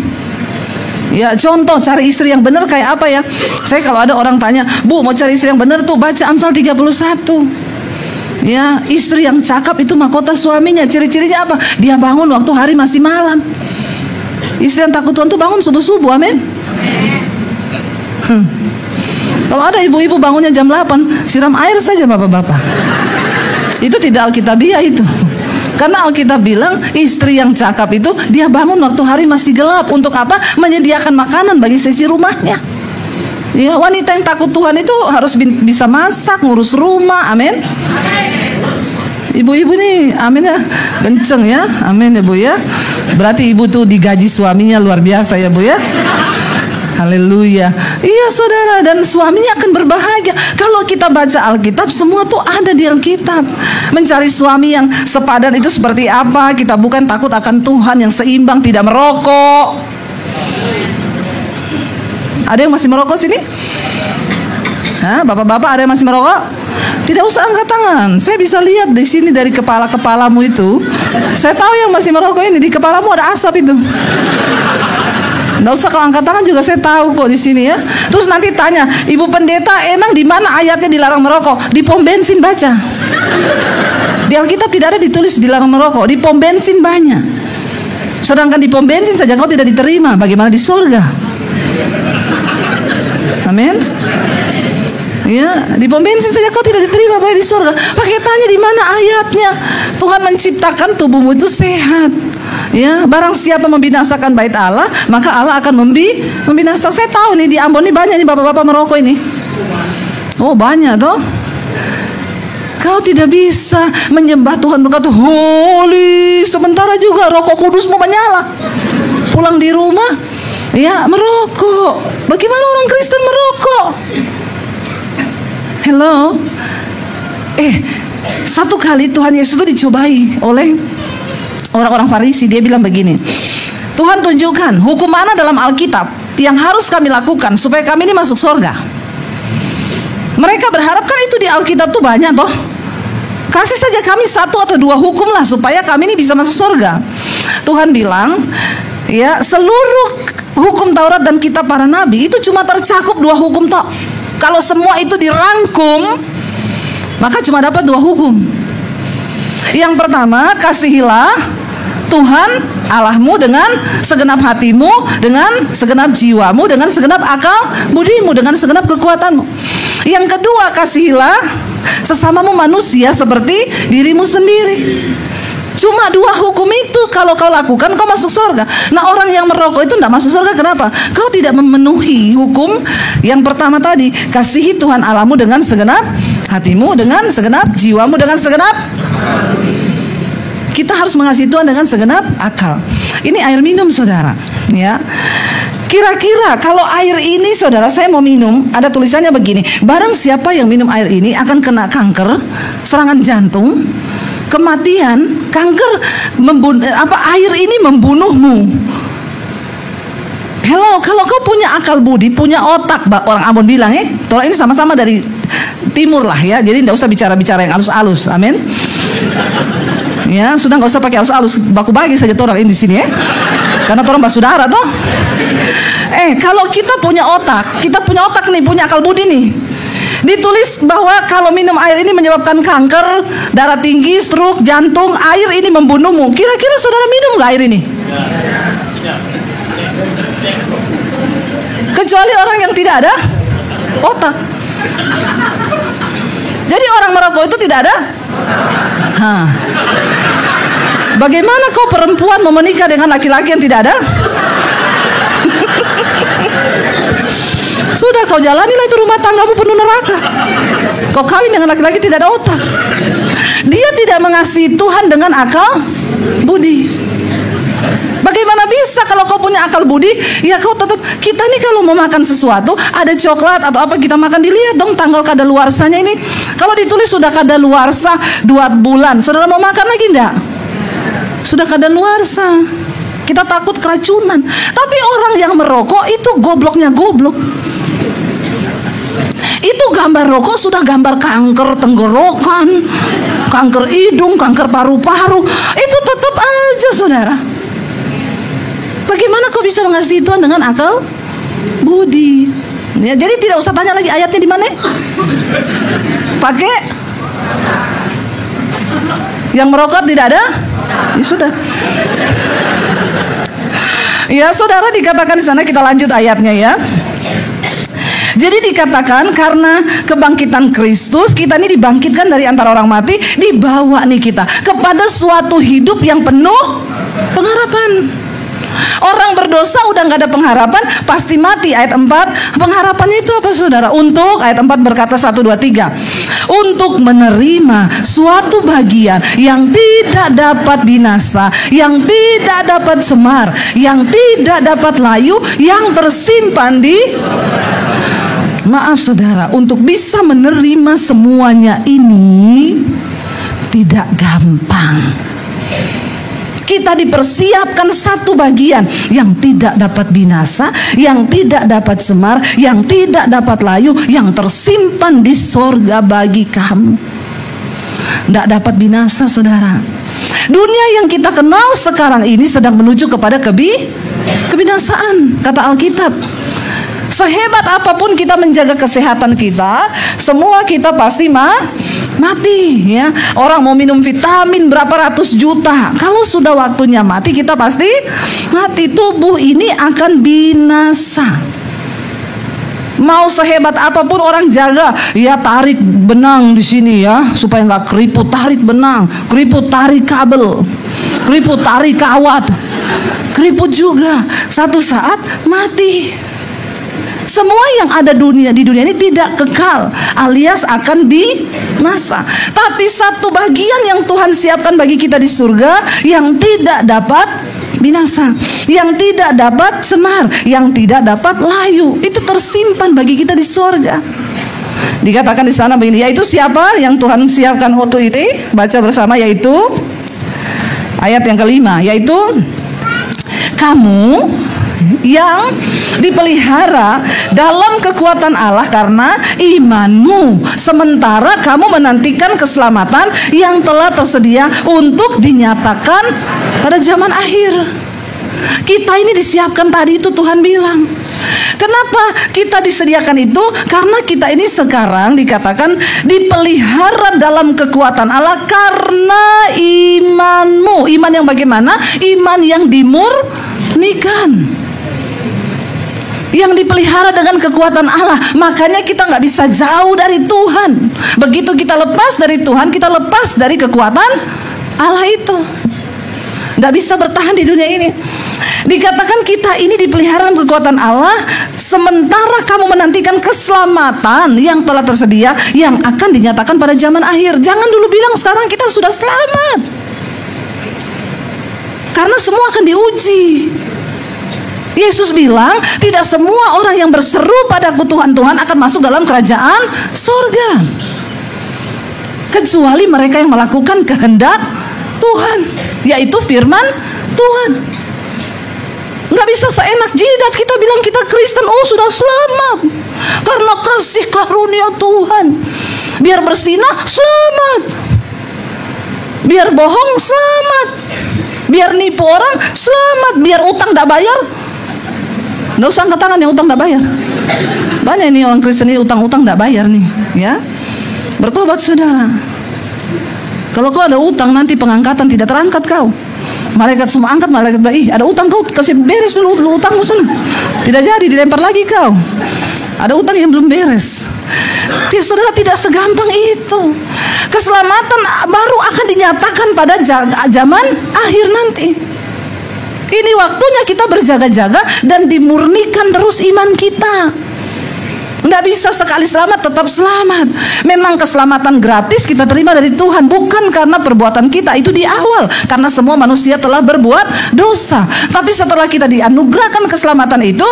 Ya, contoh cari istri yang benar kayak apa ya? Saya kalau ada orang tanya, "Bu, mau cari istri yang benar tuh baca Amsal 31." Ya, istri yang cakap itu mahkota suaminya. Ciri-cirinya apa? Dia bangun waktu hari masih malam. Istri yang takut Tuhan tuh bangun subuh-subuh. Amin. Kalau ada ibu-ibu bangunnya jam 8, siram air saja bapak-bapak. Itu tidak alkitabiah itu. Karena Alkitab bilang istri yang cakap itu dia bangun waktu hari masih gelap. Untuk apa? Menyediakan makanan bagi sesi rumahnya. Ya, wanita yang takut Tuhan itu harus bisa masak, ngurus rumah. Amin. Ibu-ibu nih, amin ya, kenceng ya, amin ya Bu ya. Berarti ibu tuh digaji suaminya luar biasa ya Bu ya. Haleluya. Iya saudara, dan suaminya akan berbahagia. Kalau kita baca Alkitab, semua tuh ada di Alkitab. Mencari suami yang sepadan itu seperti apa? Kita bukan takut akan Tuhan, yang seimbang, tidak merokok. Ada yang masih merokok sini? Hah, bapak-bapak ada yang masih merokok? Tidak usah angkat tangan. Saya bisa lihat di sini dari kepala-kepalamu itu. Saya tahu yang masih merokok ini, di kepalamu ada asap itu. Nggak usah kalau angkat tangan juga saya tahu kok di sini ya. Terus nanti tanya, Ibu Pendeta, emang di mana ayatnya dilarang merokok? Di pom bensin baca. Di Alkitab tidak ada ditulis dilarang merokok. Di pom bensin banyak. Sedangkan di pom bensin saja kau tidak diterima, bagaimana di surga? Amin. Ya, di pom bensin saja kau tidak diterima, pada di surga. Pakai tanya di mana ayatnya? Tuhan menciptakan tubuhmu itu sehat. Ya, barang siapa membinasakan bait Allah, maka Allah akan membinasakan. Saya tahu nih di Ambon ini banyak nih bapak-bapak merokok ini. Oh banyak toh. Kau tidak bisa menyembah Tuhan berkata holy, sementara juga rokok kudusmu menyala. Pulang di rumah, ya merokok. Bagaimana orang Kristen merokok? Hello. Satu kali Tuhan Yesus itu dicobai oleh orang-orang Farisi. Dia bilang begini, Tuhan tunjukkan hukum mana dalam Alkitab yang harus kami lakukan supaya kami ini masuk surga. Mereka berharap kan itu di Alkitab tuh banyak toh. Kasih saja kami 1 atau 2 hukum lah supaya kami ini bisa masuk surga. Tuhan bilang, ya seluruh hukum Taurat dan kitab para nabi itu cuma tercakup 2 hukum toh. Kalau semua itu dirangkum, maka cuma dapat 2 hukum. Yang pertama, kasihilah Tuhan Allahmu dengan segenap hatimu, dengan segenap jiwamu, dengan segenap akal budimu, dengan segenap kekuatanmu. Yang kedua, kasihilah sesamamu manusia seperti dirimu sendiri. Cuma 2 hukum itu kalau kau lakukan kau masuk surga. Nah orang yang merokok itu tidak masuk surga. Kenapa? Kau tidak memenuhi hukum yang pertama tadi. Kasihi Tuhan Allahmu dengan segenap hatimu, dengan segenap jiwamu, dengan segenap. Kita harus mengasihi Tuhan dengan segenap akal. Ini air minum saudara, ya. Kira-kira kalau air ini saudara saya mau minum, ada tulisannya begini, barang siapa yang minum air ini akan kena kanker, serangan jantung, kematian, kanker, air ini membunuhmu. Hello, kalau kau punya akal budi, punya otak, orang Ambon bilang orang ini sama-sama dari timur lah ya, jadi tidak usah bicara-bicara yang halus-halus, amin. Ya, sudah nggak usah pakai halus-halus, baku bagi saja orang ini di sini ya, karena orang bersaudara toh. Kalau kita punya otak nih, punya akal budi nih. Ditulis bahwa kalau minum air ini menyebabkan kanker, darah tinggi, stroke, jantung, air ini membunuhmu. Kira-kira saudara minum nggak air ini? Kecuali orang yang tidak ada otak. Jadi orang merokok itu tidak ada. Bagaimana kau perempuan mau menikah dengan laki-laki yang tidak ada? Sudah kau jalanilah itu rumah tanggamu penuh neraka. Kau kawin dengan laki-laki tidak ada otak. Dia tidak mengasihi Tuhan dengan akal budi. Bagaimana bisa kalau kau punya akal budi? Ya kau tetap, kita nih kalau mau makan sesuatu, ada coklat atau apa kita makan, dilihat dong tanggal kadaluarsanya ini. Kalau ditulis sudah kadaluarsa 2 bulan, saudara mau makan lagi enggak? Sudah kadaluarsa. Kita takut keracunan. Tapi orang yang merokok itu gobloknya goblok. Itu gambar rokok sudah gambar kanker tenggorokan, kanker hidung, kanker paru-paru. Itu tetap aja saudara. Bagaimana kau bisa mengasihi Tuhan dengan akal budi? Ya, jadi tidak usah tanya lagi ayatnya di mana. Pakai yang merokok tidak ada. Ya sudah. Ya saudara, dikatakan di sana, kita lanjut ayatnya ya. Jadi dikatakan karena kebangkitan Kristus, kita ini dibangkitkan dari antara orang mati, dibawa nih kita kepada suatu hidup yang penuh pengharapan. Orang berdosa udah gak ada pengharapan, pasti mati. Ayat 4, pengharapannya itu apa saudara? Untuk, ayat 4 berkata 1, 2, 3, untuk menerima suatu bagian yang tidak dapat binasa, yang tidak dapat semar, yang tidak dapat layu, yang tersimpan di... Maaf saudara, untuk bisa menerima semuanya ini tidak gampang. Kita dipersiapkan satu bagian yang tidak dapat binasa, yang tidak dapat semar, yang tidak dapat layu, yang tersimpan di sorga bagi kamu. Tidak dapat binasa saudara. Dunia yang kita kenal sekarang ini sedang menuju kepada kebinasaan, kata Alkitab. Sehebat apapun kita menjaga kesehatan kita, semua kita pasti mati ya. Orang mau minum vitamin berapa ratus juta, kalau sudah waktunya mati kita pasti mati. Tubuh ini akan binasa. Mau sehebat apapun orang jaga, ya tarik benang di sini ya supaya nggak keriput, tarik benang, keriput tarik kabel, keriput tarik kawat, keriput juga satu saat mati. Semua yang ada di dunia ini tidak kekal, alias akan binasa. Tapi satu bagian yang Tuhan siapkan bagi kita di surga yang tidak dapat binasa, yang tidak dapat semar, yang tidak dapat layu, itu tersimpan bagi kita di surga. Dikatakan di sana begini, yaitu siapa yang Tuhan siapkan waktu ini? Baca bersama, yaitu ayat yang kelima, yaitu kamu yang dipelihara dalam kekuatan Allah karena imanmu, sementara kamu menantikan keselamatan yang telah tersedia untuk dinyatakan pada zaman akhir. Kita ini disiapkan tadi itu Tuhan bilang. Kenapa kita disediakan itu? Karena kita ini sekarang dikatakan dipelihara dalam kekuatan Allah karena imanmu. Iman yang bagaimana? Iman yang dimurnikan, yang dipelihara dengan kekuatan Allah. Makanya kita nggak bisa jauh dari Tuhan. Begitu kita lepas dari Tuhan, kita lepas dari kekuatan Allah itu, nggak bisa bertahan di dunia ini. Dikatakan kita ini dipelihara dalam kekuatan Allah, sementara kamu menantikan keselamatan yang telah tersedia, yang akan dinyatakan pada zaman akhir. Jangan dulu bilang sekarang kita sudah selamat, karena semua akan diuji. Yesus bilang, tidak semua orang yang berseru padaku Tuhan, Tuhan akan masuk dalam kerajaan surga, kecuali mereka yang melakukan kehendak Tuhan, yaitu firman Tuhan. Nggak bisa seenak jidat kita bilang kita Kristen, oh sudah selamat karena kasih karunia Tuhan. Biar bersinah selamat, biar bohong selamat, biar nipu orang selamat, biar utang tidak bayar. Nggak usah angkat tangan yang utang tidak bayar. Banyak ini orang Kristen ini utang-utang tidak bayar nih ya. Bertobat saudara. Kalau kau ada utang, nanti pengangkatan tidak terangkat kau. Malaikat semua angkat, malaikat bilang, ih ada utang kau, kasih beres dulu utangmu sana. Tidak jadi, dilempar lagi kau. Ada utang yang belum beres. Saudara, tidak segampang itu. Keselamatan baru akan dinyatakan pada zaman akhir nanti. Ini waktunya kita berjaga-jaga dan dimurnikan terus iman kita. Nggak bisa sekali selamat tetap selamat. Memang keselamatan gratis kita terima dari Tuhan, bukan karena perbuatan kita. Itu di awal, karena semua manusia telah berbuat dosa. Tapi setelah kita dianugerahkan keselamatan itu,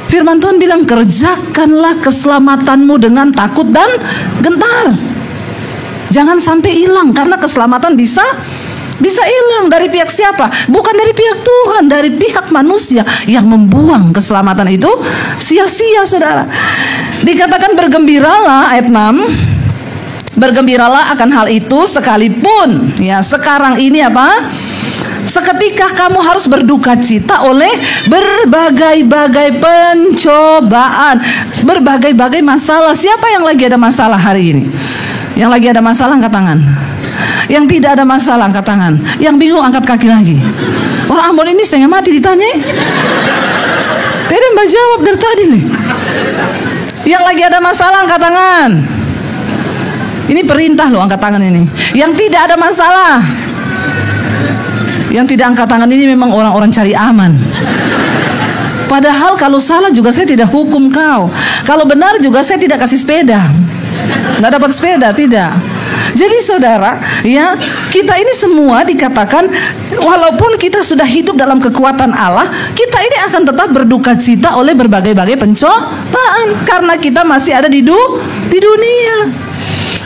firman Tuhan bilang, kerjakanlah keselamatanmu dengan takut dan gentar. Jangan sampai hilang, karena keselamatan bisa hilang dari pihak siapa? Bukan dari pihak Tuhan, dari pihak manusia yang membuang keselamatan itu sia-sia saudara. Dikatakan bergembiralah, ayat 6, bergembiralah akan hal itu sekalipun ya sekarang ini apa? Seketika kamu harus berduka cita oleh berbagai-bagai pencobaan, berbagai-bagai masalah. Siapa yang lagi ada masalah hari ini? Yang lagi ada masalah angkat tangan. Yang tidak ada masalah angkat tangan. Yang bingung angkat kaki lagi. Orang Ambon ini setengah mati ditanya. Tidak mbak jawab dari tadi nih. Yang lagi ada masalah angkat tangan. Ini perintah loh, angkat tangan ini. Yang tidak ada masalah. Yang tidak angkat tangan ini memang orang-orang cari aman. Padahal kalau salah juga saya tidak hukum kau. Kalau benar juga saya tidak kasih sepeda. Nggak dapat sepeda, tidak. Jadi saudara, ya, kita ini semua dikatakan walaupun kita sudah hidup dalam kekuatan Allah, kita ini akan tetap berduka cita oleh berbagai-bagai pencobaan karena kita masih ada di dunia.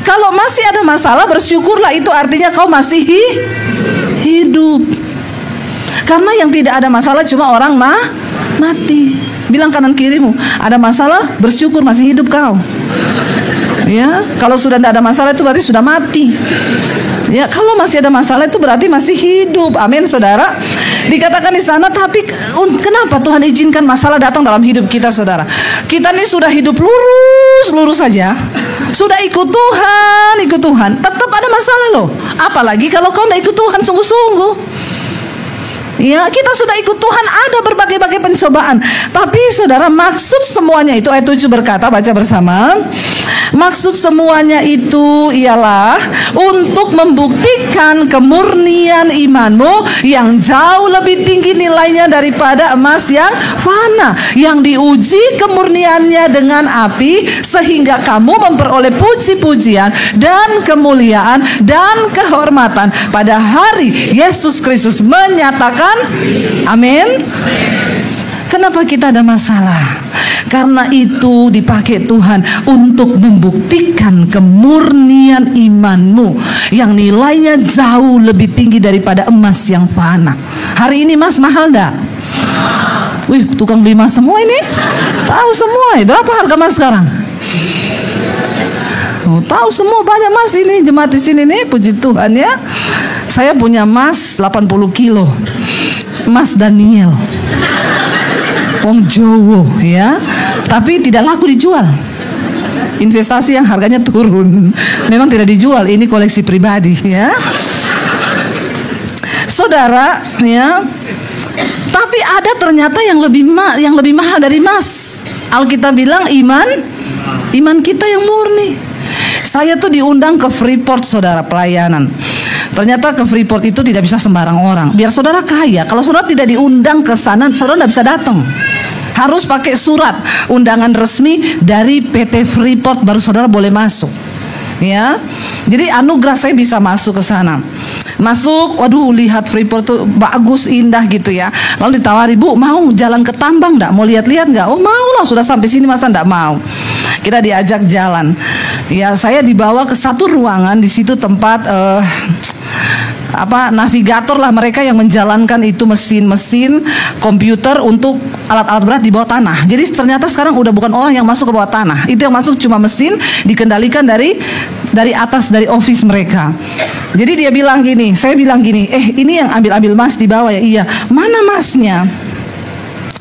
Kalau masih ada masalah, bersyukurlah, itu artinya kau masih hidup. Karena yang tidak ada masalah cuma orang mati. Bilang kanan kirimu, ada masalah, bersyukur masih hidup kau. Ya, kalau sudah tidak ada masalah itu berarti sudah mati. Ya, kalau masih ada masalah itu berarti masih hidup. Amin, saudara. Dikatakan di sana, tapi kenapa Tuhan izinkan masalah datang dalam hidup kita, saudara? Kita ini sudah hidup lurus saja, sudah ikut Tuhan, tetap ada masalah loh. Apalagi kalau kau tidak ikut Tuhan sungguh-sungguh. Ya, kita sudah ikut Tuhan, ada berbagai-bagai pencobaan. Tapi saudara, maksud semuanya itu, ayat 7 berkata, baca bersama. Maksud semuanya itu ialah untuk membuktikan kemurnian imanmu yang jauh lebih tinggi nilainya daripada emas yang fana, yang diuji kemurniannya dengan api, sehingga kamu memperoleh puji-pujian dan kemuliaan dan kehormatan pada hari Yesus Kristus menyatakan amin. Kenapa kita ada masalah? Karena itu dipakai Tuhan untuk membuktikan kemurnian imanmu yang nilainya jauh lebih tinggi daripada emas yang fana. Hari ini emas mahal enggak? Wih, tukang beli emas semua ini. Tahu semua, berapa harga emas sekarang? Oh, tahu semua, banyak emas ini. Jemaat di sini nih, puji Tuhan ya. Saya punya emas 80 kilo. Emas Daniel. Wong Jowo ya, tapi tidak laku dijual. Investasi yang harganya turun, memang tidak dijual. Ini koleksi pribadi ya, saudara ya. Tapi ada ternyata yang lebih mahal dari emas. Alkitab bilang iman kita yang murni. Saya tuh diundang ke Freeport, saudara, pelayanan. Ternyata ke Freeport itu tidak bisa sembarang orang. Biar saudara kaya, kalau saudara tidak diundang ke sana, saudara tidak bisa datang. Harus pakai surat undangan resmi dari PT Freeport baru saudara boleh masuk. Ya, jadi anugerah saya bisa masuk ke sana. Masuk, waduh, lihat Freeport tuh bagus, indah gitu ya. Lalu ditawari, Bu, mau jalan ke tambang enggak? Mau lihat-lihat enggak? Oh, mau lah, sudah sampai sini masa enggak mau. Kita diajak jalan. Ya, saya dibawa ke satu ruangan, di situ tempat navigator lah, mereka yang menjalankan itu mesin-mesin komputer untuk alat-alat berat di bawah tanah. Jadi ternyata sekarang udah bukan orang yang masuk ke bawah tanah. Itu yang masuk cuma mesin, dikendalikan dari atas, dari office mereka. Jadi dia bilang gini, saya bilang gini, ini yang ambil mas di bawah ya? Iya. Mana masnya?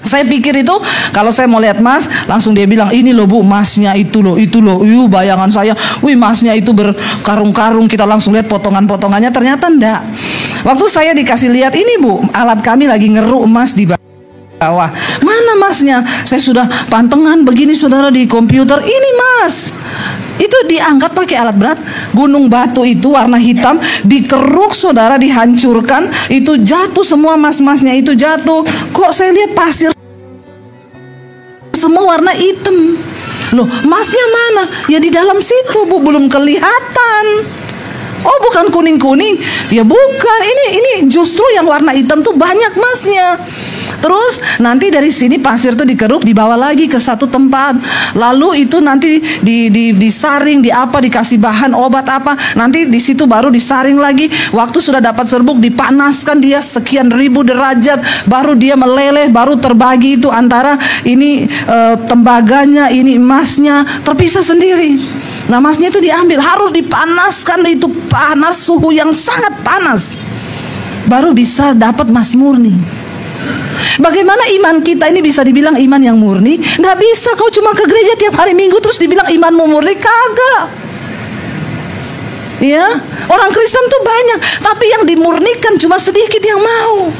Saya pikir itu kalau saya mau lihat emas, langsung dia bilang, ini loh Bu, emasnya itu loh. Bayangan saya, wih, emasnya itu berkarung-karung, kita langsung lihat potongan-potongannya. Ternyata enggak. Waktu saya dikasih lihat, ini Bu, alat kami lagi ngeruk emas di bawah. Mana emasnya? Saya sudah pantengan begini saudara di komputer, ini mas. Itu diangkat pakai alat berat. Gunung batu itu warna hitam, dikeruk saudara, dihancurkan, itu jatuh semua emas-emasnya, itu jatuh. Kok saya lihat pasir semua warna hitam. Loh, emasnya mana? Ya di dalam situ Bu, belum kelihatan. Oh, bukan kuning-kuning? Ya bukan, ini justru yang warna hitam tuh banyak emasnya. Terus nanti dari sini pasir tuh dikeruk, dibawa lagi ke satu tempat. Lalu itu nanti disaring, dikasih bahan obat apa. Nanti di situ baru disaring lagi. Waktu sudah dapat serbuk, dipanaskan dia sekian ribu derajat, baru dia meleleh, baru terbagi itu antara ini tembaganya, ini emasnya, terpisah sendiri. Nah, emasnya itu diambil, harus dipanaskan, itu panas, suhu yang sangat panas, baru bisa dapat emas murni. Bagaimana iman kita ini bisa dibilang iman yang murni? Nggak bisa. Kau cuma ke gereja tiap hari Minggu terus dibilang imanmu murni, kagak. Ya, orang Kristen tuh banyak, tapi yang dimurnikan cuma sedikit yang mau.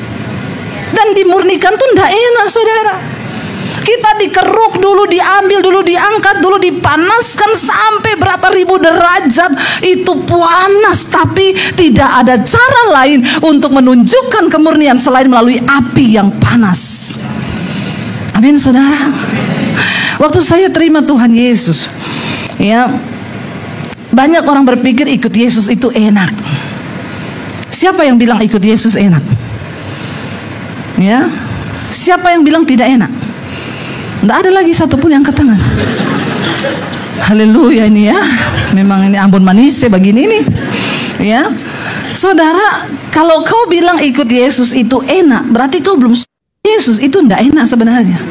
Dan dimurnikan tuh nggak enak, saudara. Kita dikeruk dulu, diambil dulu, diangkat dulu, dipanaskan sampai berapa ribu derajat. Itu panas, tapi tidak ada cara lain untuk menunjukkan kemurnian selain melalui api yang panas. Amin, saudara. Waktu saya terima Tuhan Yesus, ya, banyak orang berpikir ikut Yesus itu enak. Siapa yang bilang ikut Yesus enak? Ya, siapa yang bilang tidak enak? Tidak ada lagi satupun yang angkat tangan. Haleluya ini ya. Memang ini Ambon manis begini nih. Ya, saudara, kalau kau bilang ikut Yesus itu enak, berarti kau belum. Yesus itu tidak enak sebenarnya.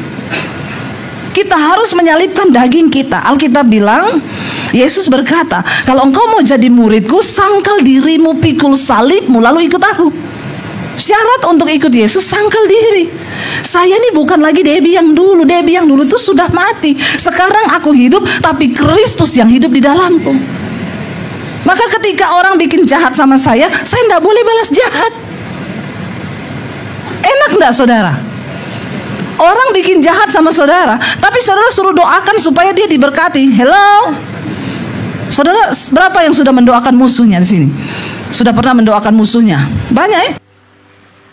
Kita harus menyalibkan daging kita. Alkitab bilang, Yesus berkata, kalau engkau mau jadi muridku, sangkal dirimu, pikul salibmu, lalu ikut aku. Syarat untuk ikut Yesus, sangkal diri. Saya ini bukan lagi Debbie yang dulu. Debbie yang dulu itu sudah mati. Sekarang aku hidup, tapi Kristus yang hidup di dalamku. Maka ketika orang bikin jahat sama saya tidak boleh balas jahat. Enak enggak, saudara? Orang bikin jahat sama saudara, tapi saudara suruh doakan supaya dia diberkati. Hello, saudara, berapa yang sudah mendoakan musuhnya di sini? Sudah pernah mendoakan musuhnya? Banyak ya?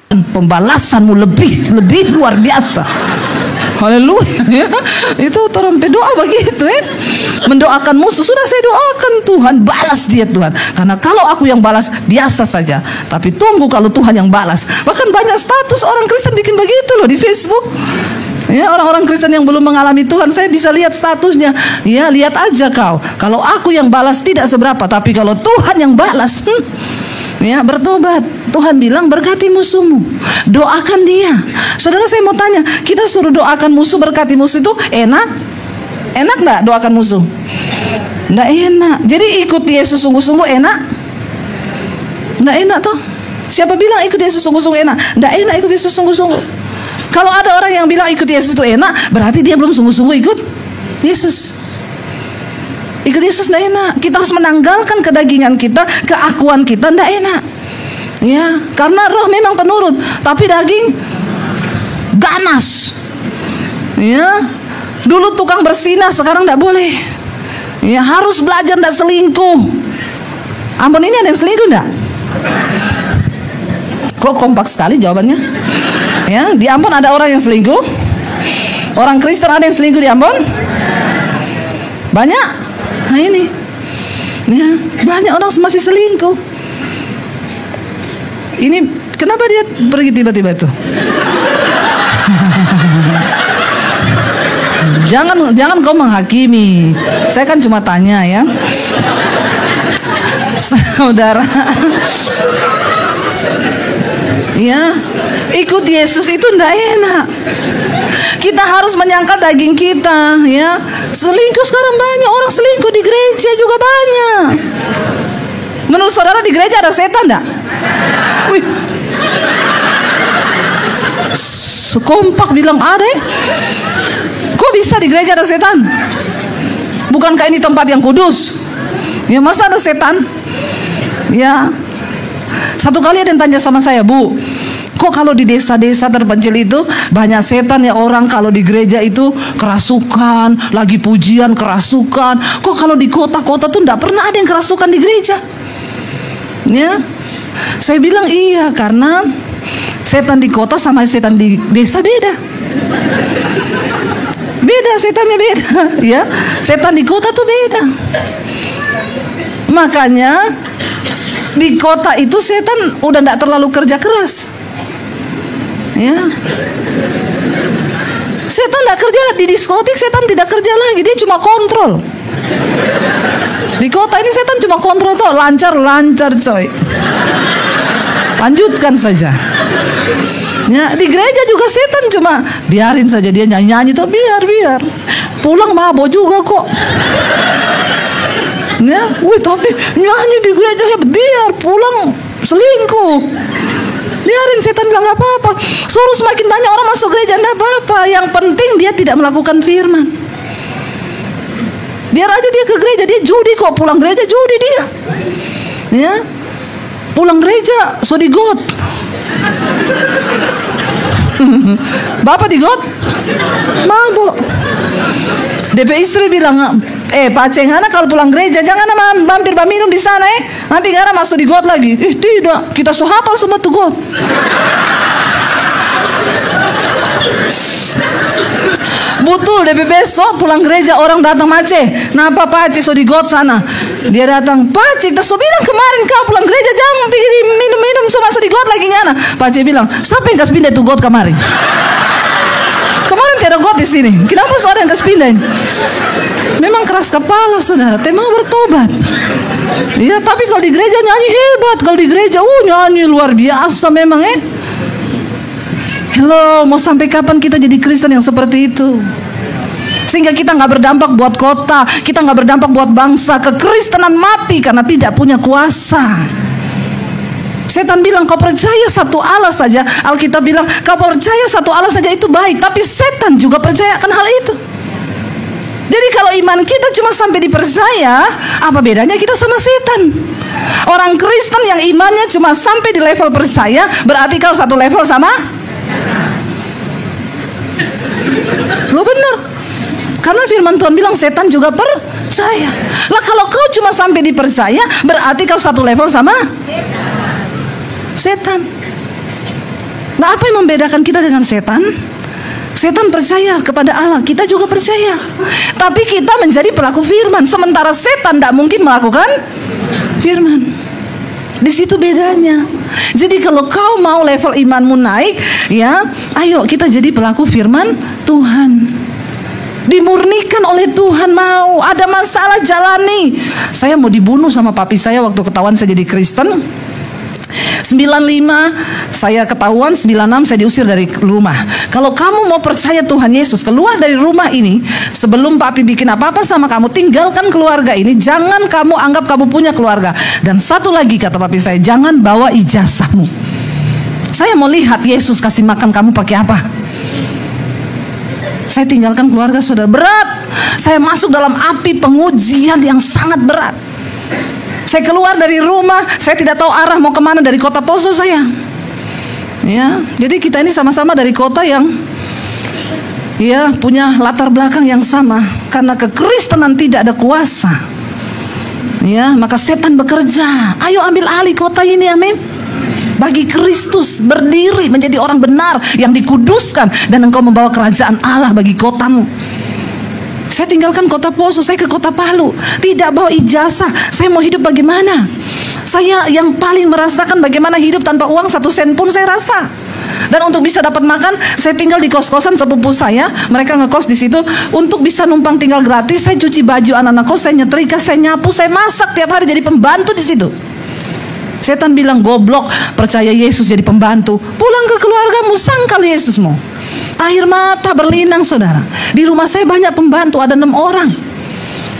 Pembalasanmu lebih luar biasa. Haleluya ya. Itu orang berdoa begitu ya. Mendoakan musuh, sudah saya doakan, Tuhan balas dia Tuhan. Karena kalau aku yang balas biasa saja, tapi tunggu kalau Tuhan yang balas. Bahkan banyak status orang Kristen bikin begitu loh di Facebook. Ya, orang-orang Kristen yang belum mengalami Tuhan, saya bisa lihat statusnya. Ya, lihat aja kau. Kalau aku yang balas tidak seberapa, tapi kalau Tuhan yang balas, ya, bertobat. Tuhan bilang berkati musuhmu, doakan dia. Saudara, saya mau tanya, kita suruh doakan musuh, berkati musuh itu enak? Enak nggak doakan musuh? Nggak enak. Jadi ikut Yesus sungguh-sungguh enak? Nggak enak toh. Siapa bilang ikut Yesus sungguh-sungguh enak? Nggak enak ikut Yesus sungguh-sungguh. Kalau ada orang yang bilang ikut Yesus itu enak, berarti dia belum sungguh-sungguh ikut Yesus. Ikut Yesus tidak enak. Kita harus menanggalkan kedagingan kita, keakuan kita tidak enak. Ya, karena roh memang penurut, tapi daging ganas. Ya, dulu tukang bersinah, sekarang tidak boleh. Ya, harus belajar tidak selingkuh. Ampun, ini ada yang selingkuh tidak? Kok kompak sekali jawabannya? Ya, di Ambon ada orang yang selingkuh. Orang Kristen ada yang selingkuh di Ambon? Banyak. Nah ini, ya, banyak orang masih selingkuh. Ini kenapa dia pergi tiba-tiba tuh? Jangan kau menghakimi. Saya kan cuma tanya ya, saudara. Ya, ikut Yesus itu tidak enak. Kita harus menyangkal daging kita. Ya, selingkuh sekarang banyak orang selingkuh di gereja juga banyak. Menurut saudara di gereja ada setan tidak? Wih, sekompak bilang ada. Kok bisa di gereja ada setan? Bukankah ini tempat yang kudus? Ya, masa ada setan? Ya, satu kali ada yang tanya sama saya, Bu, kok kalau di desa-desa terpencil itu banyak setan ya, orang kalau di gereja itu kerasukan, lagi pujian kerasukan. Kok kalau di kota-kota tuh tidak pernah ada yang kerasukan di gereja? Ya, saya bilang iya, karena setan di kota sama setan di desa beda. Beda, setannya beda. Ya, setan di kota tuh beda. Makanya di kota itu setan udah tidak terlalu kerja keras. Ya, setan tidak kerja di diskotik, setan tidak kerja lagi, dia cuma kontrol. Di kota ini setan cuma kontrol tuh, lancar coy. Lanjutkan saja. Ya, di gereja juga setan cuma biarin saja dia nyanyi tuh, biar. Pulang mabok juga kok. Ya, wih, tapi nyanyi di gereja ya, biar pulang selingkuh. Biarin, setan bilang gak apa-apa. Suruh semakin banyak orang masuk gereja, gak apa-apa. Yang penting dia tidak melakukan firman. Biar aja dia ke gereja, dia judi kok. Pulang gereja judi dia. Ya, pulang gereja so di God. Bapak di got mabuk. DP istri bilang, Pak Ceng, anak kalau pulang gereja jangan mampir minum di sana nanti Ngana masuk di got lagi. Tidak, kita so hafal semua tuh got. Betul, DP besok pulang gereja orang datang, Mace, napa Pak Ceng so di got sana? Dia datang, Pak Ceng, so bilang kemarin kau pulang gereja jangan pergi minum so masuk di got lagi Ngana. Pak Ceng bilang, siapa yang kasih pindah itu got kemarin? Kemarin tidak got di sini. Kenapa saudara yang kasih pindah? Memang keras kepala saudara, tema bertobat. Ya, tapi kalau di gereja nyanyi hebat, kalau di gereja nyanyi luar biasa memang Hello, mau sampai kapan kita jadi Kristen yang seperti itu? Sehingga kita nggak berdampak buat kota, kita nggak berdampak buat bangsa. Kekristenan mati karena tidak punya kuasa. Setan bilang kau percaya satu Allah saja. Alkitab bilang kau percaya satu Allah saja itu baik, tapi setan juga percaya akan hal itu. Jadi kalau iman kita cuma sampai dipercaya, apa bedanya kita sama setan? Orang Kristen yang imannya cuma sampai di level percaya, berarti kau satu level sama? Lo bener. Karena firman Tuhan bilang setan juga percaya. Lah kalau kau cuma sampai dipercaya, berarti kau satu level sama setan. Nah, apa yang membedakan kita dengan setan? Setan percaya kepada Allah, kita juga percaya. Tapi kita menjadi pelaku firman, sementara setan tidak mungkin melakukan firman. Di situ bedanya. Jadi kalau kau mau level imanmu naik, ya, ayo kita jadi pelaku firman Tuhan. Dimurnikan oleh Tuhan, mau ada masalah jalani. Saya mau dibunuh sama papi saya waktu ketahuan saya jadi Kristen. 95 saya ketahuan, 96 saya diusir dari rumah. Kalau kamu mau percaya Tuhan Yesus, keluar dari rumah ini sebelum papi bikin apa-apa sama kamu, tinggalkan keluarga ini. Jangan kamu anggap kamu punya keluarga. Dan satu lagi kata papi saya, jangan bawa ijazahmu. Saya mau lihat Yesus kasih makan kamu pakai apa. Saya tinggalkan keluarga, saudara, berat. Saya masuk dalam api pengujian yang sangat berat. Saya keluar dari rumah, saya tidak tahu arah mau kemana dari kota Poso saya. Ya, jadi kita ini sama-sama dari kota yang ya punya latar belakang yang sama. Karena kekristenan tidak ada kuasa. Ya, maka setan bekerja. Ayo ambil alih kota ini, amin. Bagi Kristus berdiri menjadi orang benar yang dikuduskan, dan engkau membawa kerajaan Allah bagi kotamu. Saya tinggalkan kota Poso, saya ke kota Palu. Tidak bawa ijazah. Saya mau hidup bagaimana? Saya yang paling merasakan bagaimana hidup tanpa uang 1 sen pun saya rasa. Dan untuk bisa dapat makan, saya tinggal di kos-kosan sepupu saya. Mereka ngekos di situ. Untuk bisa numpang tinggal gratis, saya cuci baju anak-anak kos, saya nyetrika, saya nyapu, saya masak tiap hari jadi pembantu di situ. Setan bilang goblok, percaya Yesus jadi pembantu. Pulang ke keluargamu, sangkal Yesusmu. Air mata berlinang saudara. Di rumah saya banyak pembantu, ada 6 orang.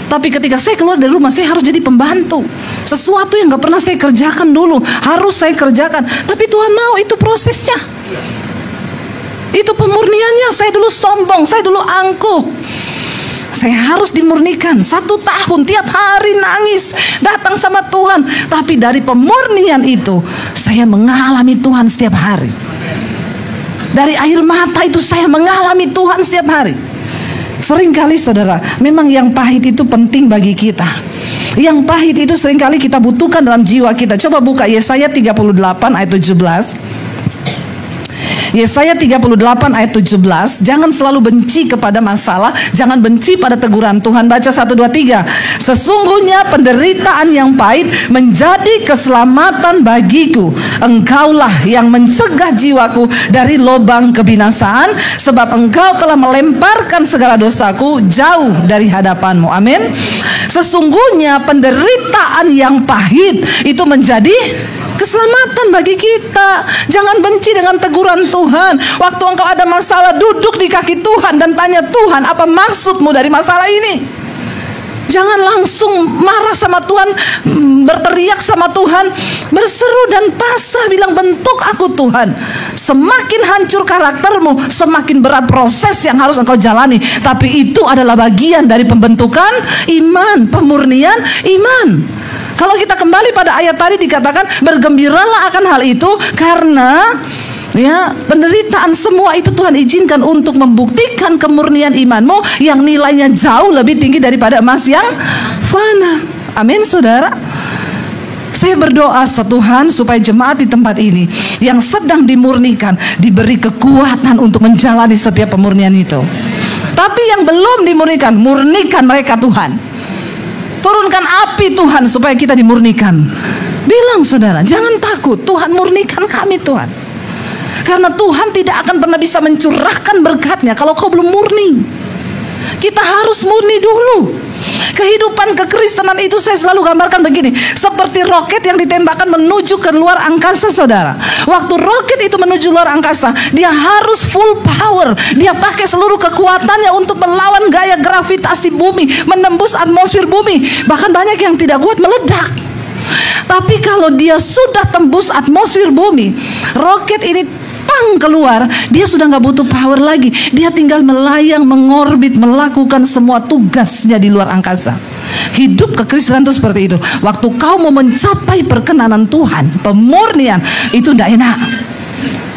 Tapi ketika saya keluar dari rumah, saya harus jadi pembantu. Sesuatu yang gak pernah saya kerjakan dulu, harus saya kerjakan. Tapi Tuhan mau, itu prosesnya. Itu pemurniannya. Saya dulu sombong, saya dulu angkuh. Saya harus dimurnikan. 1 tahun tiap hari nangis, datang sama Tuhan. Tapi dari pemurnian itu, saya mengalami Tuhan setiap hari. Dari air mata itu saya mengalami Tuhan setiap hari. Seringkali saudara, memang yang pahit itu penting bagi kita. Yang pahit itu seringkali kita butuhkan dalam jiwa kita. Coba buka Yesaya 38 ayat 17. Yesaya 38 ayat 17. Jangan selalu benci kepada masalah, jangan benci pada teguran Tuhan. Baca 1, 2, 3. Sesungguhnya penderitaan yang pahit menjadi keselamatan bagiku. Engkaulah yang mencegah jiwaku dari lubang kebinasaan, sebab engkau telah melemparkan segala dosaku jauh dari hadapanmu. Amin. Sesungguhnya penderitaan yang pahit itu menjadi keselamatan bagi kita. Jangan benci dengan teguran Tuhan. Waktu engkau ada masalah, duduk di kaki Tuhan dan tanya, Tuhan, apa maksudmu dari masalah ini? Jangan langsung marah sama Tuhan, berteriak sama Tuhan, berseru dan pasrah, bilang, bentuk aku Tuhan. Semakin hancur karaktermu, semakin berat proses yang harus engkau jalani. Tapi itu adalah bagian dari pembentukan iman, pemurnian iman. Kalau kita kembali pada ayat tadi dikatakan, bergembiralah akan hal itu, karena Ya, penderitaan semua itu Tuhan izinkan untuk membuktikan kemurnian imanmu yang nilainya jauh lebih tinggi daripada emas yang fana. Amin, saudara. Saya berdoa Tuhan supaya jemaat di tempat ini yang sedang dimurnikan diberi kekuatan untuk menjalani setiap pemurnian itu. Tapi yang belum dimurnikan, murnikan mereka Tuhan. Turunkan api Tuhan supaya kita dimurnikan. Bilang saudara, jangan takut, Tuhan murnikan kami Tuhan. Karena Tuhan tidak akan pernah bisa mencurahkan berkat-Nya kalau kau belum murni. Kita harus murni dulu. Kehidupan kekristenan itu saya selalu gambarkan begini, seperti roket yang ditembakkan menuju ke luar angkasa, saudara. Waktu roket itu menuju luar angkasa, dia harus full power. Dia pakai seluruh kekuatannya untuk melawan gaya gravitasi bumi, menembus atmosfer bumi. Bahkan banyak yang tidak kuat meledak. Tapi kalau dia sudah tembus atmosfer bumi, roket ini keluar, dia sudah nggak butuh power lagi. Dia tinggal melayang, mengorbit, melakukan semua tugasnya di luar angkasa. Hidup kekristenan itu seperti itu. Waktu kau mau mencapai perkenanan Tuhan, pemurnian, itu tidak enak.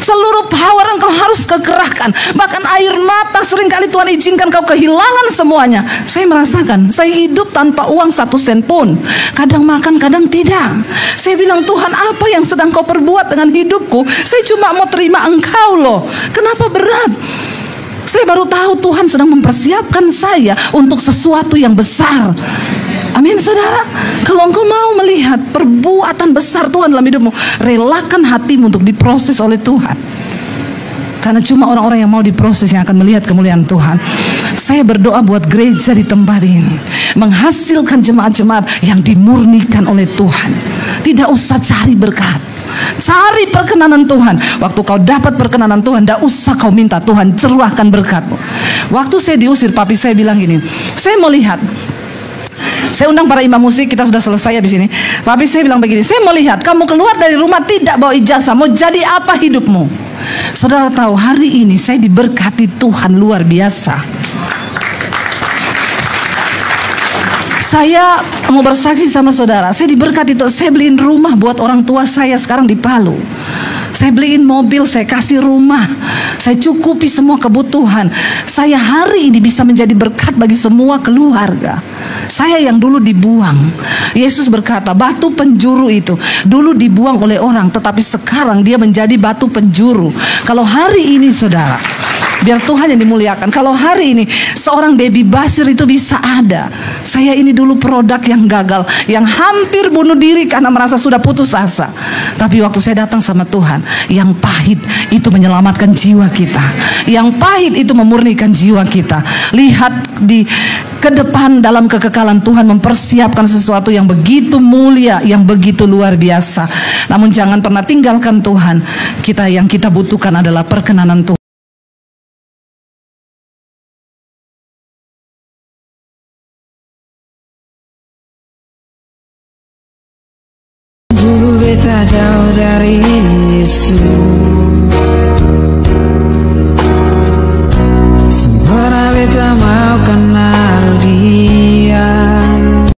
Seluruh power engkau harus kekerahkan. Bahkan air mata seringkali Tuhan izinkan kau kehilangan semuanya. Saya merasakan, saya hidup tanpa uang 1 sen pun. Kadang makan, kadang tidak. Saya bilang, Tuhan, apa yang sedang kau perbuat dengan hidupku? Saya cuma mau terima engkau loh. Kenapa berat? Saya baru tahu Tuhan sedang mempersiapkan saya untuk sesuatu yang besar. Amin, saudara. Kalau engkau mau melihat perbuatan besar Tuhan dalam hidupmu, relakan hatimu untuk diproses oleh Tuhan. Karena cuma orang-orang yang mau diproses yang akan melihat kemuliaan Tuhan. Saya berdoa buat gereja di tempat ini, menghasilkan jemaat-jemaat yang dimurnikan oleh Tuhan. Tidak usah cari berkat, cari perkenanan Tuhan. Waktu kau dapat perkenanan Tuhan, tidak usah kau minta Tuhan curahkan berkatmu. Waktu saya diusir, papi saya bilang gini, saya mau lihat. Saya undang para imam musik, kita sudah selesai habis ini. Papi saya bilang begini, saya mau lihat kamu keluar dari rumah tidak bawa ijazah, mau jadi apa hidupmu? Saudara tahu, hari ini saya diberkati Tuhan luar biasa. Saya mau bersaksi sama saudara, saya diberkati itu. Saya beliin rumah buat orang tua saya sekarang di Palu. Saya beliin mobil, saya kasih rumah, saya cukupi semua kebutuhan. Saya hari ini bisa menjadi berkat bagi semua keluarga. Saya yang dulu dibuang, Yesus berkata batu penjuru itu dulu dibuang oleh orang, tetapi sekarang dia menjadi batu penjuru. Kalau hari ini saudara, biar Tuhan yang dimuliakan, kalau hari ini seorang Debbie Basir itu bisa ada. Saya ini dulu produk yang gagal, yang hampir bunuh diri karena merasa sudah putus asa. Tapi waktu saya datang sama Tuhan, yang pahit itu menyelamatkan jiwa kita, yang pahit itu memurnikan jiwa kita. Lihat di ke depan dalam kekekalan Tuhan mempersiapkan sesuatu yang begitu mulia, yang begitu luar biasa. Namun jangan pernah tinggalkan Tuhan. Yang kita butuhkan adalah perkenanan Tuhan. Dulu beta jauh dari Yesus.